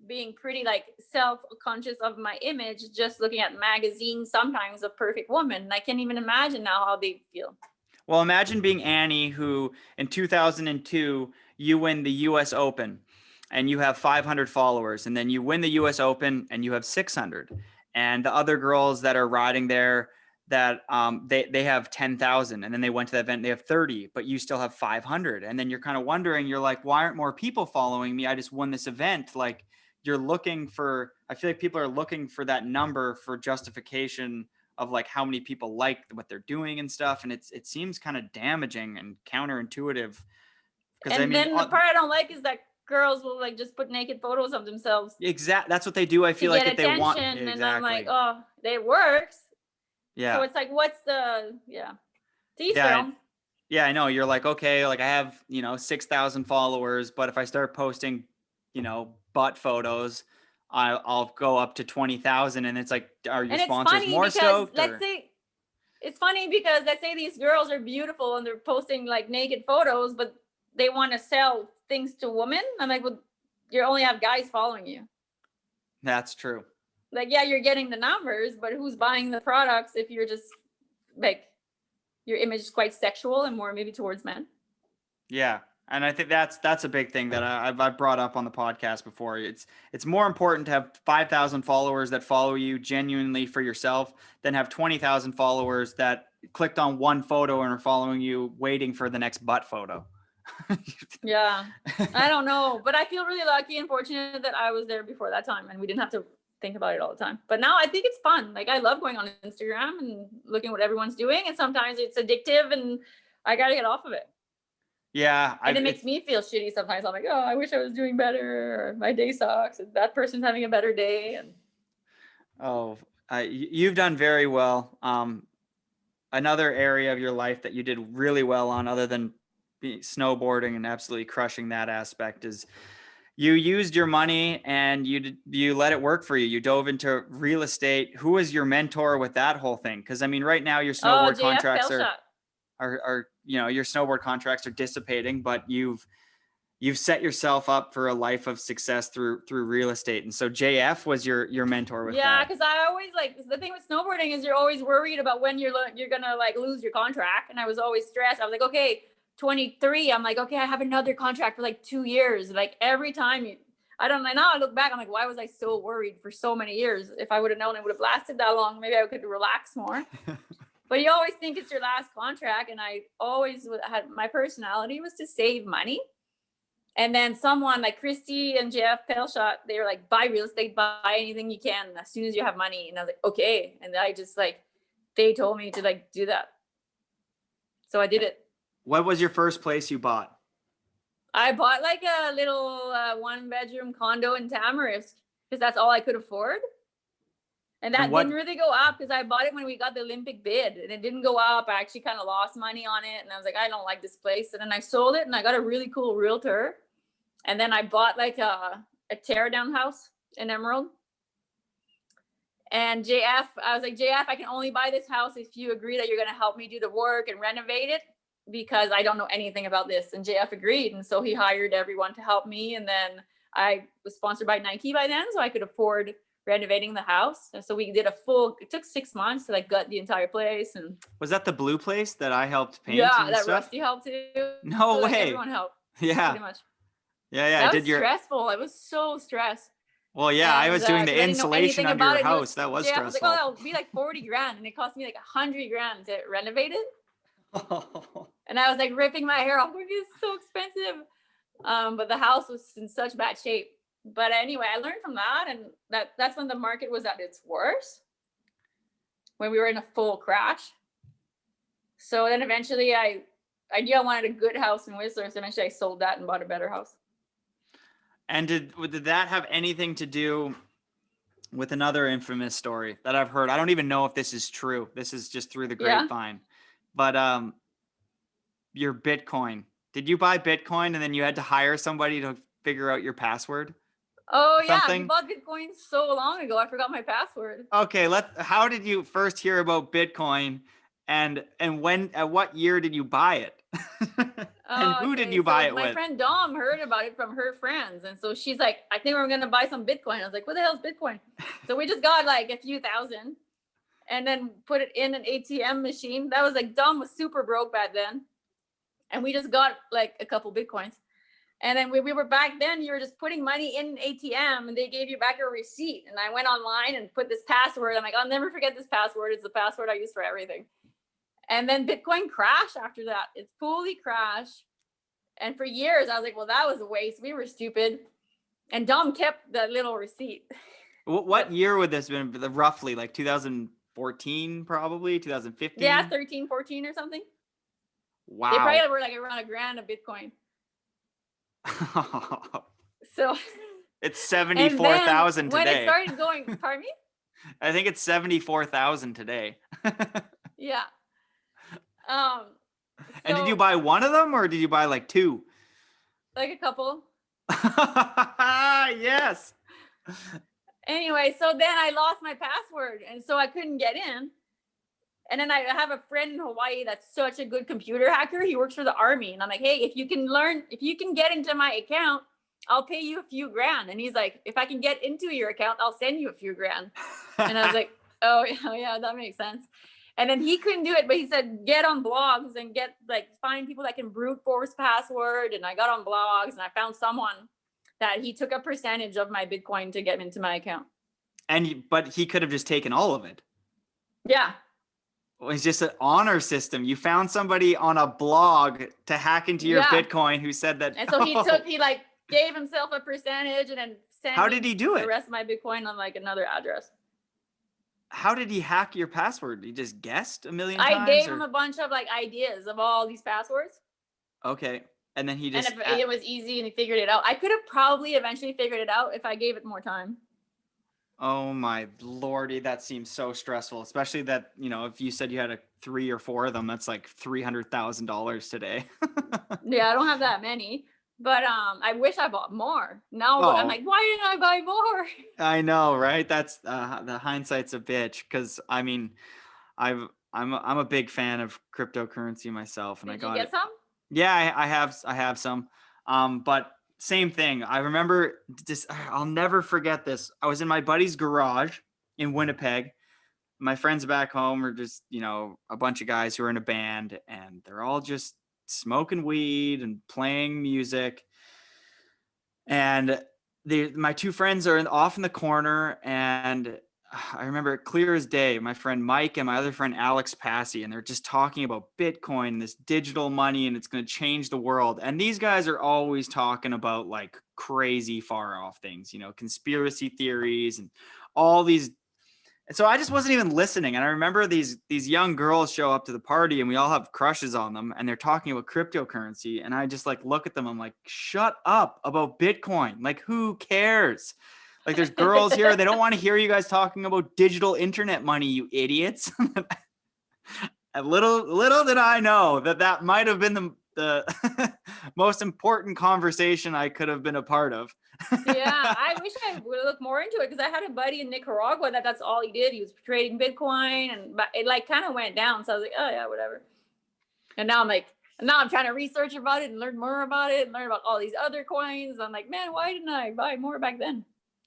being pretty self-conscious of my image, just looking at magazines sometimes of perfect women. And I can't even imagine now how they feel. Well, imagine being Annie, who in 2002, you win the US Open and you have 500 followers, and then you win the US Open and you have 600. And the other girls that are riding there, that they have 10,000, and then they went to that event, they have 30, but you still have 500. And then you're kind of wondering, you're like, why aren't more people following me? I just won this event. Like, you're looking for, I feel like people are looking for that number for justification of like how many people like what they're doing and stuff. And it seems kind of damaging and counterintuitive. Because And I mean, then the part I don't like is that girls will like just put naked photos of themselves that's what they do. I to feel like get if they want, attention. exactly. And I'm like, oh, it works. Yeah. So it's like, what's the, to each Yeah, their own. Yeah, I know. You're like, okay, like I have, 6,000 followers, but if I start posting, butt photos, I'll go up to 20,000. And it's like, are your And it's sponsors funny more because stoked? let's say these girls are beautiful and they're posting like naked photos, but they want to sell things to women. I'm like, well, you only have guys following you. That's true. Like, yeah, you're getting the numbers, but who's buying the products if you're just like, your image is quite sexual and more maybe towards men. Yeah. And I think that's a big thing that I've brought up on the podcast before. It's more important to have 5,000 followers that follow you genuinely for yourself than have 20,000 followers that clicked on one photo and are following you waiting for the next butt photo. Yeah, I don't know, but I feel really lucky and fortunate that I was there before that time and we didn't have to think about it all the time. But now I think it's fun. Like, I love going on Instagram and looking at what everyone's doing, and sometimes it's addictive and I gotta get off of it. Yeah. And it makes me feel shitty sometimes. I'm like, oh, I wish I was doing better, or my day sucks, and that person's having a better day. And you've done very well. Another area of your life that you did really well on, other than snowboarding and absolutely crushing that aspect, is you used your money and you let it work for you. You dove into real estate. Who was your mentor with that whole thing? Because I mean, right now your snowboard contracts are your snowboard contracts are dissipating, but you've set yourself up for a life of success through real estate. And so JF was your mentor with that. Yeah, because I always like, the thing with snowboarding is you're always worried about when you're gonna like lose your contract, and I was always stressed. I was like, okay, 23, I'm like, okay, I have another contract for like 2 years. Like, every time now I look back, I'm like, why was I so worried for so many years? If I would have known it would have lasted that long, maybe I could relax more. But you always think it's your last contract. And I always had, my personality was to save money. And then someone like Christy and Jeff Pelshot, they were like, buy real estate, buy anything you can as soon as you have money. And I was like, okay. And I just like, they told me to like do that. So I did it. What was your first place you bought? I bought like a little 1-bedroom condo in Tamarisk because that's all I could afford. And that didn't really go up because I bought it when we got the Olympic bid, and it didn't go up. I actually kind of lost money on it. And I was like, I don't like this place. And then I sold it and I got a really cool realtor. And then I bought like a tear down house in Emerald. And I was like, JF, I can only buy this house if you agree that you're going to help me do the work and renovate it, because I don't know anything about this. And JF agreed. And so he hired everyone to help me. And then I was sponsored by Nike by then, so I could afford renovating the house. And so we did it took 6 months to like gut the entire place. And was that the blue place that I helped paint? Yeah, and that stuff? Rusty helped too. No so, like, way. everyone helped. Yeah. Pretty much. Yeah. That was stressful. It was so stressed. Well, yeah, I was doing the insulation under your house. That was stressful. I was like, oh, that'll be like 40 grand. And it cost me like 100 grand to renovate it. And I was like ripping my hair off. It's so expensive. But the house was in such bad shape. But anyway, I learned from that. And that's when the market was at its worst, when we were in a full crash. So then eventually I knew I wanted a good house in Whistler. So eventually I sold that and bought a better house. And did that have anything to do with another infamous story that I've heard? I don't even know if this is true. This is just through the grapevine. But your Bitcoin. Did you buy Bitcoin and then you had to hire somebody to figure out your password? Oh, yeah. I bought Bitcoin so long ago. I forgot my password. Okay, how did you first hear about Bitcoin, and when, at what year did you buy it? And who did you buy it with? My friend Dom heard about it from her friends. And so she's like, I think we're going to buy some Bitcoin. I was like, what the hell is Bitcoin? So we just got like a few thousand and then put it in an ATM machine. That was like, Dom was super broke back then. And we just got like a couple Bitcoins. And then we were back then, you were just putting money in an ATM and they gave you back a receipt. And I went online and put this password. I'm like, I'll never forget this password. It's the password I use for everything. And then Bitcoin crashed after that. It fully crashed. And for years, I was like, well, that was a waste. We were stupid. And Dom kept that little receipt. What year would this have been? Roughly like 2014, probably 2015? Yeah, 13, 14 or something. Wow. They probably were like around $1,000 of Bitcoin. So it's 74,000 today. When it started going, pardon me? I think it's 74,000 today. Yeah. And did you buy one of them or did you buy like two? Like a couple. Yes. Anyway, so then I lost my password and so I couldn't get in. And then I have a friend in Hawaii that's such a good computer hacker. He works for the army. And I'm like, hey, if you can get into my account, I'll pay you a few grand. And he's like, if I can get into your account, I'll send you a few grand. And I was like, oh yeah, that makes sense. And then he couldn't do it, but he said, get on blogs and find people that can brute force password. And I got on blogs and I found someone that he took a percentage of my Bitcoin to get into my account. But he could have just taken all of it. Yeah. It's just an honor system. You found somebody on a blog to hack into your Bitcoin who said that. And so he gave himself a percentage and then sent How did he do it? The rest of my Bitcoin on like another address. How did he hack your password? He just guessed a million times? I gave him a bunch of like ideas of all these passwords. Okay. And then he just. And it was easy and he figured it out. I could have probably eventually figured it out if I gave it more time. Oh my lordy, that seems so stressful. Especially that, if you said you had 3 or 4 of them, that's like $300,000 today. Yeah, I don't have that many. But I wish I bought more. Now I'm like, why didn't I buy more? I know, right? That's the hindsight's a bitch. Because I mean, I'm a big fan of cryptocurrency myself, and Did I got you get some? Yeah, I have some. But same thing. I remember I'll never forget this. I was in my buddy's garage in Winnipeg. My friends back home are just, a bunch of guys who are in a band, and they're all just smoking weed and playing music. And my 2 friends are off in the corner, and I remember it clear as day. My friend Mike and my other friend Alex Passy, and they're just talking about Bitcoin, this digital money, and it's going to change the world. And these guys are always talking about like crazy far off things, conspiracy theories and all these. And so I just wasn't even listening. And I remember these young girls show up to the party and we all have crushes on them and they're talking about cryptocurrency. And I just like look at them. I'm like, shut up about Bitcoin. Like, who cares? Like, there's girls here. They don't want to hear you guys talking about digital internet money, you idiots. And little did I know that might have been the most important conversation I could have been a part of. Yeah, I wish I would look more into it because I had a buddy in Nicaragua that's all he did. He was trading Bitcoin, and it like kind of went down. So I was like, oh yeah, whatever. And now I'm trying to research about it and learn more about it and learn about all these other coins. I'm like, man, why didn't I buy more back then?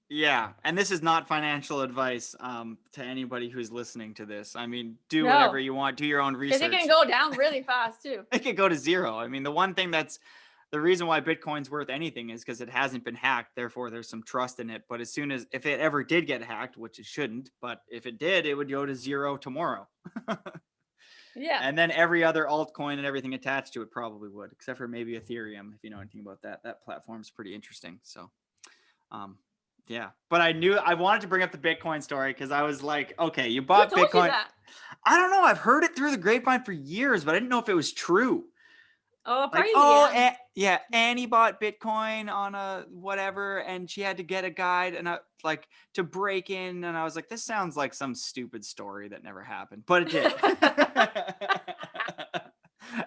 Yeah, and this is not financial advice to anybody who's listening to this. I mean, do whatever you want, do your own research. Because it can go down really fast too. It could go to zero. I mean, the reason why Bitcoin's worth anything is because it hasn't been hacked. Therefore, there's some trust in it. But if it ever did get hacked, which it shouldn't, but if it did, it would go to zero tomorrow. Yeah. And then every other altcoin and everything attached to it probably would, except for maybe Ethereum, if you know anything about that. That platform's pretty interesting. So, yeah. But I wanted to bring up the Bitcoin story because I was like, okay, you bought Who told Bitcoin. You that? I don't know. I've heard it through the grapevine for years, but I didn't know if it was true. Oh, probably. Yeah. Annie bought Bitcoin on a whatever, and she had to get a guide and to break in. And I was like, this sounds like some stupid story that never happened, but it did.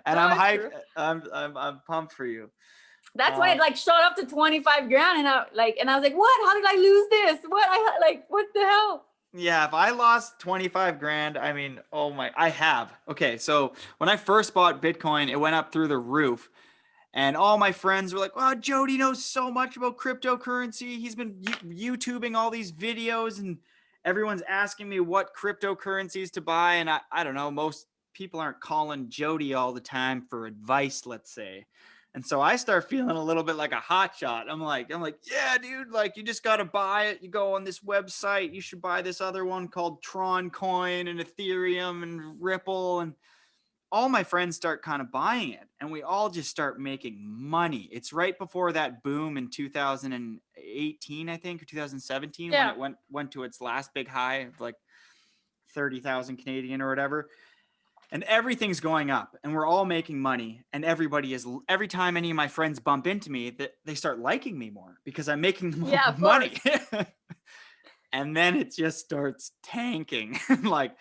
And I'm hyped. I'm pumped for you. That's why it shot up to 25 grand, and I was like, what? How did I lose this? What the hell? Yeah, if I lost 25 grand, I mean, I have. Okay, so when I first bought Bitcoin, it went up through the roof. And all my friends were like, wow, Jody knows so much about cryptocurrency. He's been YouTubing all these videos, and everyone's asking me what cryptocurrencies to buy. And I don't know, most people aren't calling Jody all the time for advice, let's say. And so I start feeling a little bit like a hot shot. I'm like, yeah, dude, like you just got to buy it. You go on this website, you should buy this other one called Tron Coin and Ethereum and Ripple. And all my friends start kind of buying it, and we all just start making money. It's right before that boom in 2018, I think, or 2017, when it went to its last big high of like 30,000 Canadian or whatever. And everything's going up, and we're all making money. And every time any of my friends bump into me, that they start liking me more because I'm making more money. And then it just starts tanking, like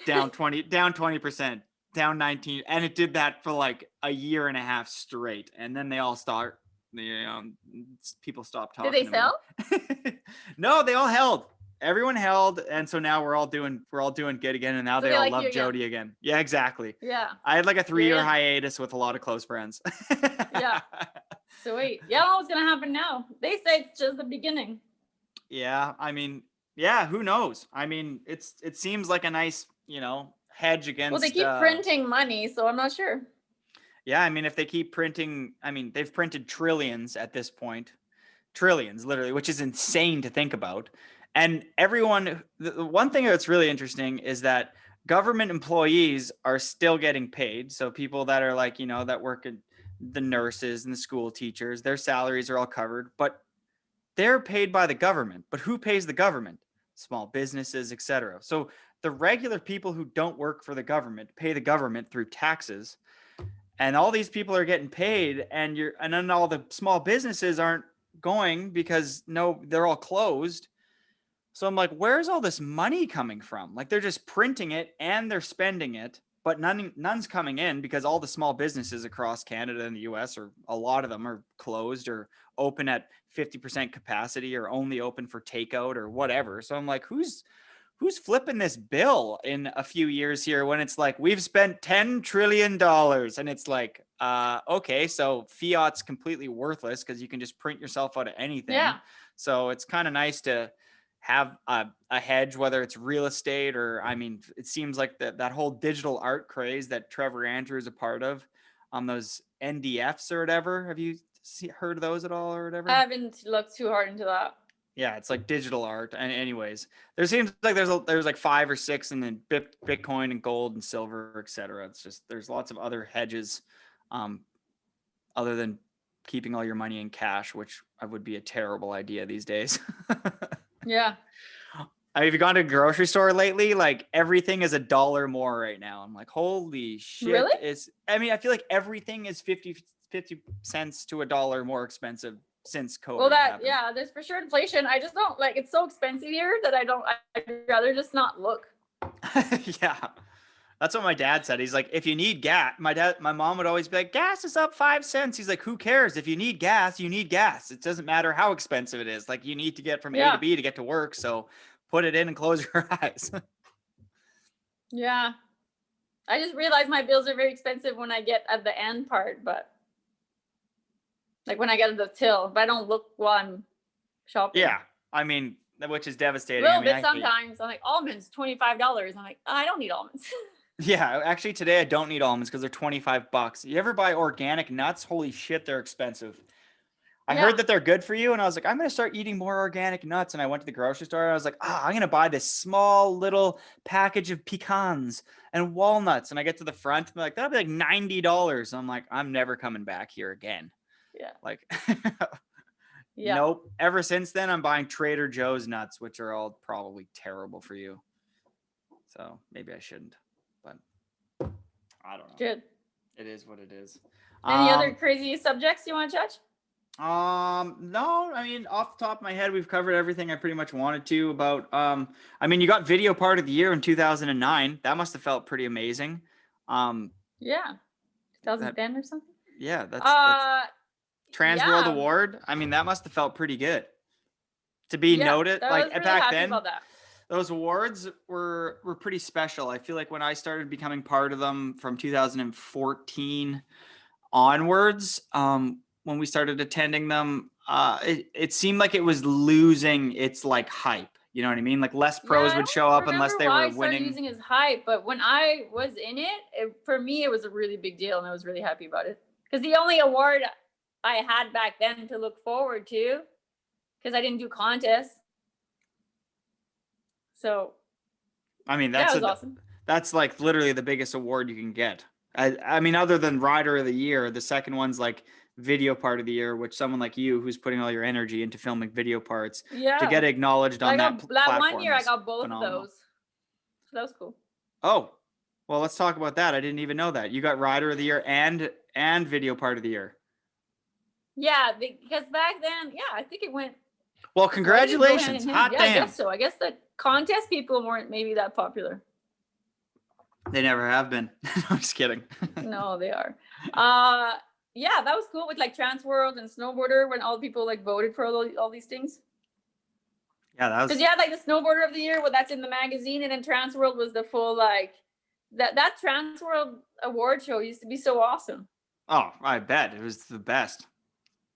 down 20%, down 19. And it did that for like a year and a half straight. And then they all start, people stopped talking. Did they sell? No, they all held. Everyone held, and so now we're all doing good again, and now they all love Jody again. Yeah, exactly. Yeah. I had like a 3-year hiatus with a lot of close friends. Yeah. Sweet. Yeah, what's gonna happen now? They say it's just the beginning. Yeah, I mean, yeah, who knows? I mean, it seems like a nice, hedge against. Well, they keep printing money, so I'm not sure. Yeah, I mean, if they keep printing, I mean, they've printed trillions at this point. Trillions, literally, which is insane to think about. And the one thing that's really interesting is that government employees are still getting paid. So people that are like, that work at the nurses and the school teachers, their salaries are all covered, but they're paid by the government. But who pays the government? Small businesses, etc. So the regular people who don't work for the government pay the government through taxes. And all these people are getting paid, and then all the small businesses aren't going because they're all closed. So I'm like, where's all this money coming from? Like, they're just printing it and they're spending it, but none's coming in because all the small businesses across Canada and the US, or a lot of them, are closed or open at 50% capacity or only open for takeout or whatever. So I'm like, who's flipping this bill in a few years here when it's like, we've spent $10 trillion, and it's like, okay, so fiat's completely worthless because you can just print yourself out of anything. Yeah. So it's kind of nice to have a hedge, whether it's real estate or, I mean, it seems like that whole digital art craze that Trevor Andrew is a part of, those NDFs or whatever. Have you heard of those at all or whatever? I haven't looked too hard into that. Yeah, it's like digital art. And anyways, there seems like there's like 5 or 6, and then Bitcoin and gold and silver, etc. It's just, there's lots of other hedges, other than keeping all your money in cash, which would be a terrible idea these days. Yeah. Have you gone to a grocery store lately? Like, everything is $1 more right now. I'm like, holy shit. Really? I feel like everything is 50 cents to $1 more expensive since COVID. Well, happened. there's for sure inflation. I just don't like, it's so expensive here that I'd rather just not look. Yeah. That's what my dad said. He's like, if you need gas, my mom would always be like, gas is up 5 cents. He's like, who cares? If you need gas, you need gas. It doesn't matter how expensive it is. Like, you need to get from A to B to get to work. So put it in and close your eyes. Yeah. I just realized my bills are very expensive when I get at the end part, but like when I get to the till, but I don't look while I'm shopping. Yeah. I mean, which is devastating. A little bit sometimes. I'm like, almonds, $25. I'm like, I don't need almonds. Yeah, actually today I don't need almonds because they're $25. You ever buy organic nuts? Holy shit, they're expensive. I heard that they're good for you, and I was like, I'm going to start eating more organic nuts. And I went to the grocery store, and I was like, I'm going to buy this small little package of pecans and walnuts. And I get to the front, and I'm like, that'll be like $90. And I'm like, I'm never coming back here again. Yeah. Like, yeah. Nope. Ever since then, I'm buying Trader Joe's nuts, which are all probably terrible for you. So maybe I shouldn't. But I don't know. Good. It is what it is. Any other crazy subjects you want to touch? No, I mean, off the top of my head, we've covered everything I pretty much wanted to about, I mean, you got video part of the year in 2009. That must have felt pretty amazing. Yeah. 2010 or something? Yeah. That's Trans World Award. I mean, that must have felt pretty good to be noted. Like, really back then, those awards were pretty special. I feel like when I started becoming part of them from 2014 onwards, when we started attending them, it seemed like it was losing its like hype. You know what I mean? Like, less pros would show up unless they were winning. Using his hype, but when I was in it, for me, it was a really big deal, and I was really happy about it. Because the only award I had back then to look forward to, because I didn't do contests. So I mean, that was awesome. That's like literally the biggest award you can get. I mean, other than Rider of the Year, the second one's like Video Part of the Year, which someone like you, who's putting all your energy into filming video parts, to Yeah. get acknowledged on that that platform 1 year I is got both phenomenal. of those. So that was cool. Oh, well, let's talk about that. I didn't even know that. You got Rider of the Year and Video Part of the Year. Yeah, because back then, yeah, I think it went. Well, Why did it go congratulations. hand in hand? Hot Yeah, damn. I guess so. I guess the contest people weren't maybe that popular. They never have been. I'm just kidding. No, they are. Yeah, that was cool with like Trans World and Snowboarder when all people like voted for all these things. Yeah, that was. Because you had like the Snowboarder of the Year, well, that's in the magazine, and then Trans World was the full like that Trans World award show used to be so awesome. Oh, I bet it was the best.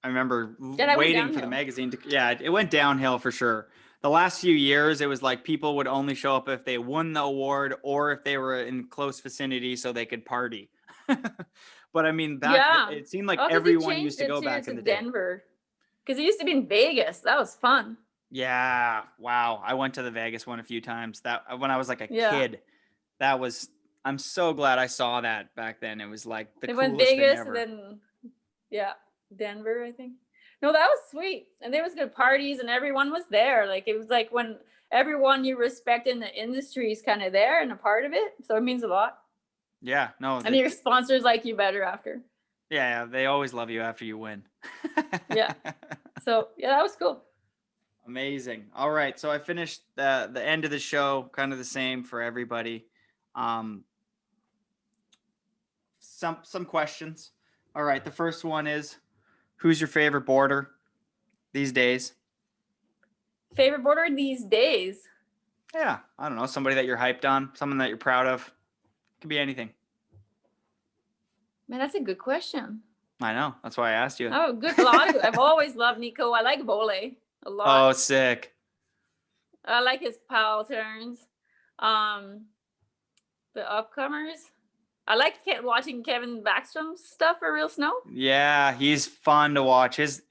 I remember Yeah, that went waiting for the downhill. magazine to. Yeah, it went downhill for sure. The last few years, it was like people would only show up if they won the award or if they were in close vicinity so they could party. But I mean, Yeah. it seemed like 'cause they everyone changed used to it go too back to in the day. Denver. Because it used to be in Vegas. That was fun. Yeah, wow. I went to the Vegas one a few times. That when I was like a Yeah. kid, that was. I'm so glad I saw that back then. It was like the They coolest went Vegas thing ever. and then, yeah, Denver, I think. No, that was sweet. And there was good parties and everyone was there. Like, it was like when everyone you respect in the industry is kind of there and a part of it. So it means a lot. Yeah, no. And your sponsors like you better after. Yeah, they always love you after you win. Yeah. So, yeah, that was cool. Amazing. All right, so I finished the end of the show, kind of the same for everybody. Some questions. All right, the first one is, who's your favorite boarder these days? Favorite boarder these days? Yeah, I don't know, somebody that you're hyped on, someone that you're proud of. Could be anything. Man, that's a good question. I know. That's why I asked you. Oh, good. I've always loved Nico. I like Bole a lot. Oh, sick. I like his pal turns. The upcomers. I like watching Kevin Backstrom's stuff for Real Snow. Yeah, he's fun to watch. His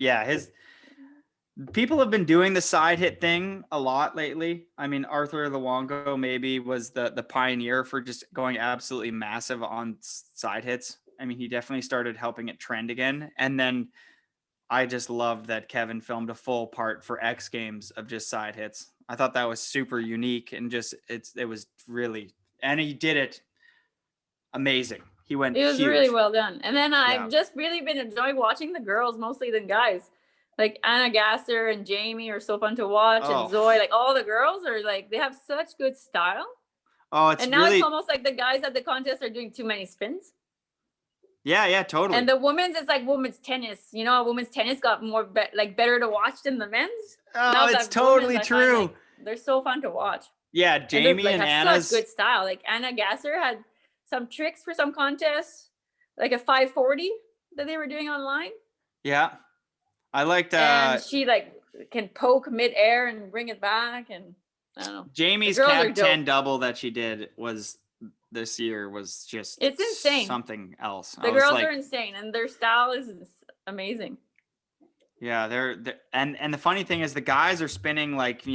people have been doing the side hit thing a lot lately. I mean, Arthur Luongo maybe was the pioneer for just going absolutely massive on side hits. I mean, he definitely started helping it trend again. And then I just loved that Kevin filmed a full part for X Games of just side hits. I thought that was super unique and just it was really, and he did it amazing. He went. It was huge. really well done. And then I've Yeah. just really been enjoying watching the girls mostly than guys. Like Anna Gasser and Jamie are so fun to watch, Oh. and Zoe. Like all the girls are like they have such good style. Oh, it's And now really it's almost like the guys at the contest are doing too many spins. yeah, totally. And the women's is like women's tennis. You know, women's tennis got more better to watch than the men's. Oh, Now it's that totally women's, I find, true. like, they're so fun to watch. Yeah, Jamie like, and have Anna's such good style. Like Anna Gasser had some tricks for some contests, like a 540 that they were doing online. Yeah. I liked And she like can poke mid-air and bring it back, and I don't know. Jamie's The girls are Cab dope. 10 double that she did this year was just It's insane. something else. The I was girls like, are insane, and their style is amazing. yeah, they're and the funny thing is the guys are spinning like,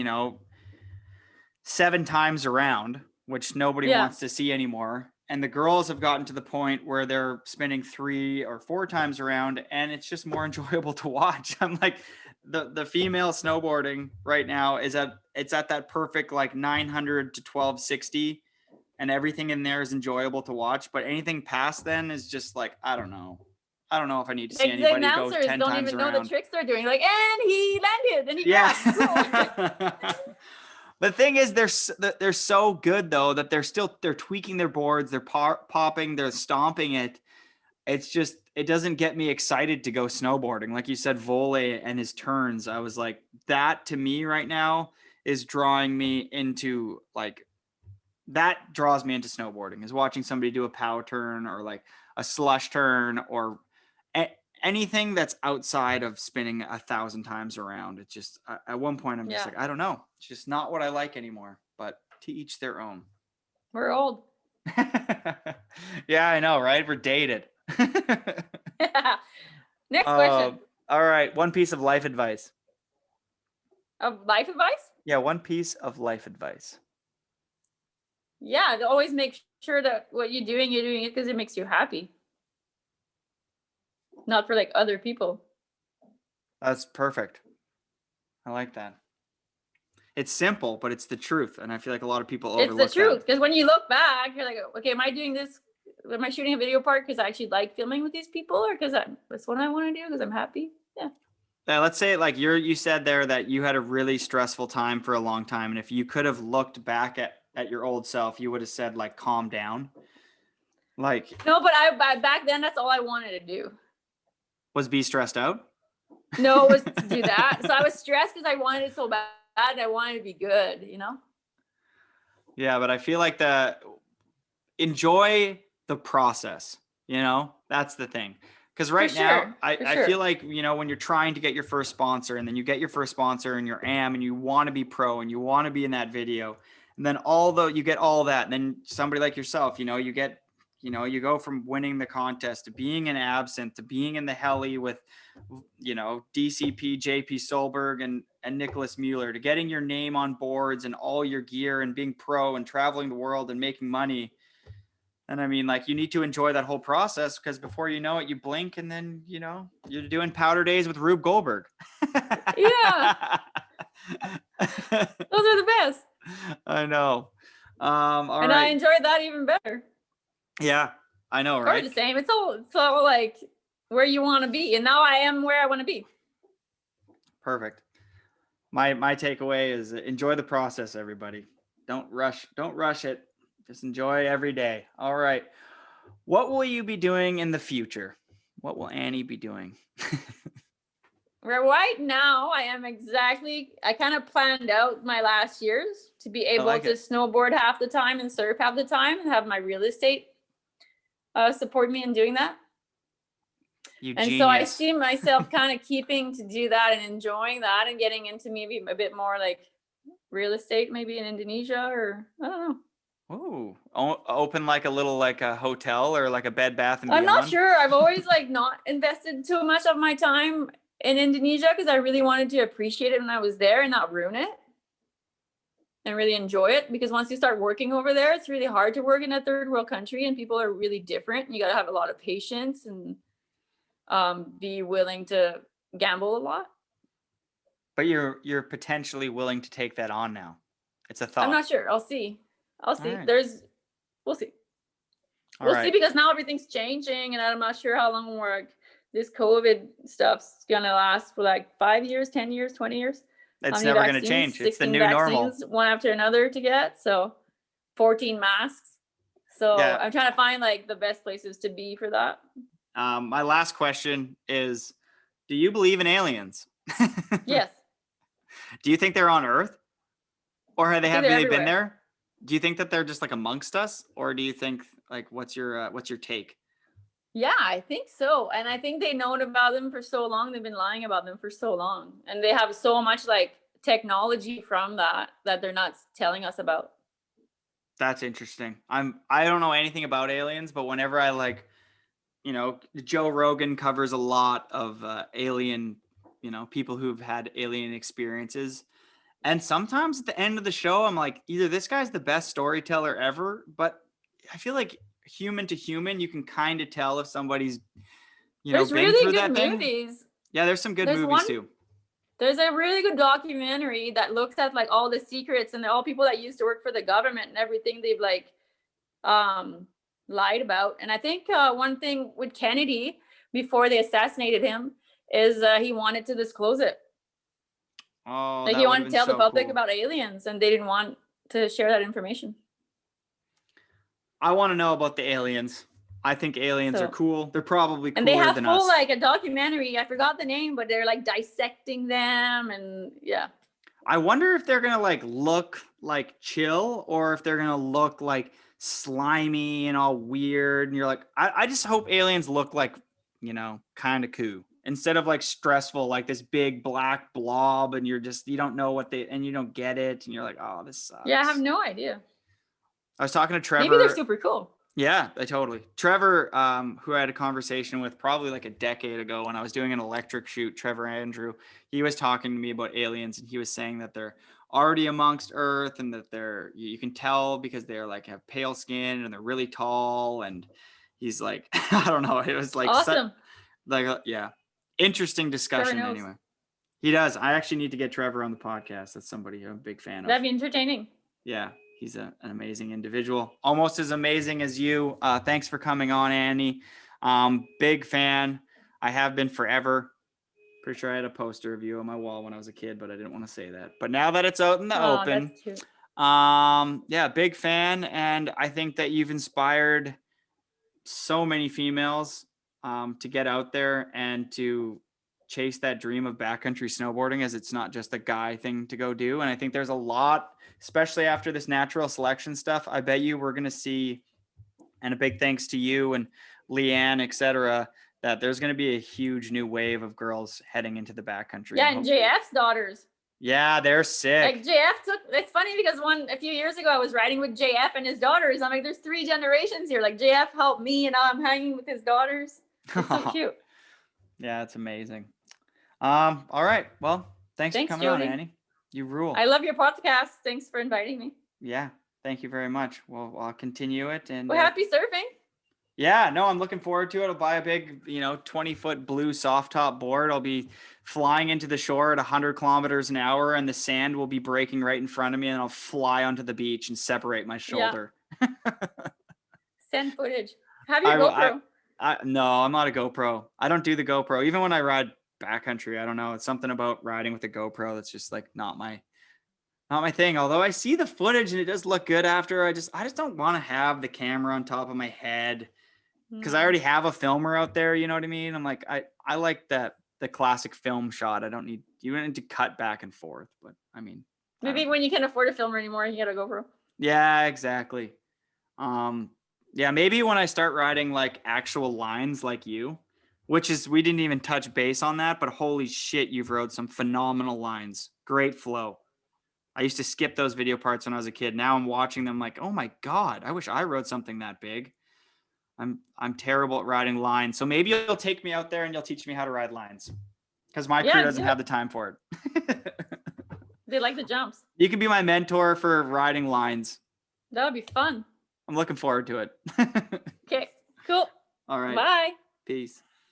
7 times around, which nobody Yeah. wants to see anymore. And the girls have gotten to the point where they're spinning 3 or 4 times around, and it's just more enjoyable to watch. I'm like, the female snowboarding right now it's at that perfect like 900 to 1260, and everything in there is enjoyable to watch. But anything past then is just like, I don't know if I need to see Like the anybody go announcers 10 don't times even know around. the tricks they're doing. Like, and he landed, and he Yeah. grabbed. The thing is, they're so good though that they're tweaking their boards, they're popping, they're stomping it. It's just it doesn't get me excited to go snowboarding. Like you said, Vole and his turns. I was like, that to me right now is drawing me into like that draws me into snowboarding is watching somebody do a pow turn or like a slush turn or anything that's outside of spinning 1,000 times around. It's just at one point I'm just Yeah. like, I don't know. It's just not what I like anymore, but to each their own. We're old. Yeah, I know, right? We're dated. Next question. All right. One piece of life advice. Of life advice? Yeah, one piece of life advice. Yeah, to always make sure that what you're doing it because it makes you happy. Not for like other people. That's perfect. I like that. It's simple, but it's the truth. And I feel like a lot of people It's overlook the truth. that. Because when you look back, you're like, okay, am I doing this? Am I shooting a video part because I actually like filming with these people, or because that's what I want to do because I'm happy? Yeah. Let's say like you said there that you had a really stressful time for a long time. And if you could have looked back at your old self, you would have said like, calm down. Like, No, but I back then that's all I wanted to do. was be stressed out? No, it was to do that. So I was stressed because I wanted it so bad. I wanted to be good, you know? Yeah, but I feel like enjoy the process, that's the thing. Because right now, I feel like, when you're trying to get your first sponsor and then you get your first sponsor and you're and you want to be pro and you want to be in that video. And then you get all that. And then somebody like yourself, you get, you go from winning the contest to being in absinthe to being in the heli with, DCP, JP Solberg and Nicholas Mueller, to getting your name on boards and all your gear and being pro and traveling the world and making money. And I mean, like, you need to enjoy that whole process because before you know it, you blink and then, you're doing powder days with Rube Goldberg. Yeah. Those are the best. I know. All and right. I enjoyed that even better. Yeah, I know, right? Or the same. It's all like where you want to be. And now I am where I want to be. Perfect. My takeaway is enjoy the process, everybody. Don't rush it. Just enjoy every day. All right. What will you be doing in the future? What will Annie be doing? Right now, I kind of planned out my last years to be able to snowboard half the time and surf half the time and have my real estate support me in doing that. So I see myself kind of keeping to do that and enjoying that and getting into maybe a bit more like real estate, maybe in Indonesia or I don't know. Ooh, open like a little like a hotel or like a Bed Bath and Beyond. I'm not sure. I've always like not invested too much of my time in Indonesia because I really wanted to appreciate it when I was there and not ruin it and really enjoy it. Because once you start working over there, it's really hard to work in a third world country and people are really different. And you got to have a lot of patience and be willing to gamble a lot. But you're potentially willing to take that on now. It's a thought. I'm not sure. I'll see. Right. We'll see. We'll see because now everything's changing and I'm not sure how long more this COVID stuff's gonna last for like 5 years, 10 years, 20 years. It's never going to change. It's the new normal. One after another to get. So 14 masks. So yeah. I'm trying to find like the best places to be for that. My last question is, do you believe in aliens? Yes. Do you think they're on Earth? Or have they really been there? Do you think that they're just like amongst us? Or do you think like, what's your take? Yeah, I think so. And I think they known about them for so long. They've been lying about them for so long. And they have so much like technology from that they're not telling us about. That's interesting. I don't know anything about aliens, but whenever I like, Joe Rogan covers a lot of alien, people who've had alien experiences. And sometimes at the end of the show, I'm like, either this guy's the best storyteller ever, but I feel like human to human, you can kind of tell if somebody's, there's been really through good that movies. Thing. Yeah, there's some good movies too. There's a really good documentary that looks at like all the secrets and all people that used to work for the government and everything they've like lied about. And I think one thing with Kennedy before they assassinated him is he wanted to disclose it. Oh, like he wanted to tell the public about aliens and they didn't want to share that information. I want to know about the aliens. I think aliens are cool. They're probably cooler than us. And they have full like a documentary. I forgot the name, but they're like dissecting them and yeah. I wonder if they're going to like look like chill or if they're going to look like slimy and all weird. And you're like, I just hope aliens look like, kind of cool. Instead of like stressful, like this big black blob and you don't know and you don't get it. And you're like, oh, this sucks. Yeah, I have no idea. I was talking to Trevor. Maybe they're super cool. Yeah, I totally. Trevor, who I had a conversation with probably like a decade ago when I was doing an electric shoot, Trevor Andrew, he was talking to me about aliens, and he was saying that they're already amongst Earth, and that you can tell because they're like have pale skin and they're really tall. And he's like, I don't know, it was like Awesome. yeah, interesting discussion. knows. Anyway, he does. I actually need to get Trevor on the podcast. That's somebody I'm a big fan of. That'd be entertaining. Yeah, he's an amazing individual, almost as amazing as you. Thanks for coming on, Annie. Big fan. I have been forever. Pretty sure I had a poster of you on my wall when I was a kid, but I didn't want to say that. But now that it's out in the open, that's cute. yeah, big fan. And I think that you've inspired so many females to get out there and to chase that dream of backcountry snowboarding, as it's not just a guy thing to go do. And I think there's a lot, especially after this natural selection stuff, I bet you we're going to see, and a big thanks to you and Leanne, etc., that there's going to be a huge new wave of girls heading into the backcountry. Yeah, and JF's daughters. Yeah, they're sick. Like it's funny because a few years ago I was riding with JF and his daughters. I'm like, there's 3 generations here. Like JF helped me and now I'm hanging with his daughters. It's so cute. Yeah, it's amazing. All right. Well, thanks for coming Jody. on, Annie. You rule. I love your podcast. Thanks for inviting me. Yeah, thank you very much. Well, I'll continue it. And Well, happy surfing. yeah, no, I'm looking forward to it. I'll buy a big, 20-foot blue soft top board. I'll be flying into the shore at 100 kilometers an hour, and the sand will be breaking right in front of me, and I'll fly onto the beach and separate my shoulder. Yeah. Send footage. Have your GoPro. No, I'm not a GoPro. I don't do the GoPro. Even when I ride backcountry, I don't know. It's something about riding with a GoPro that's just like not my thing. Although I see the footage and it does look good after. I just don't want to have the camera on top of my head because I already have a filmer out there. You know what I mean? I'm like, I like the classic film shot. You don't need to cut back and forth. But I mean, Maybe when you can't afford a filmer anymore, you get a GoPro. Yeah, exactly. Yeah, maybe when I start riding like actual lines like you, we didn't even touch base on that, but holy shit, you've rode some phenomenal lines. Great flow. I used to skip those video parts when I was a kid. Now I'm watching them like, oh my God, I wish I rode something that big. I'm terrible at riding lines. So maybe you'll take me out there and you'll teach me how to ride lines. Because my crew doesn't have the time for it. They like the jumps. You can be my mentor for riding lines. That would be fun. I'm looking forward to it. Okay, cool. All right. Bye. Peace.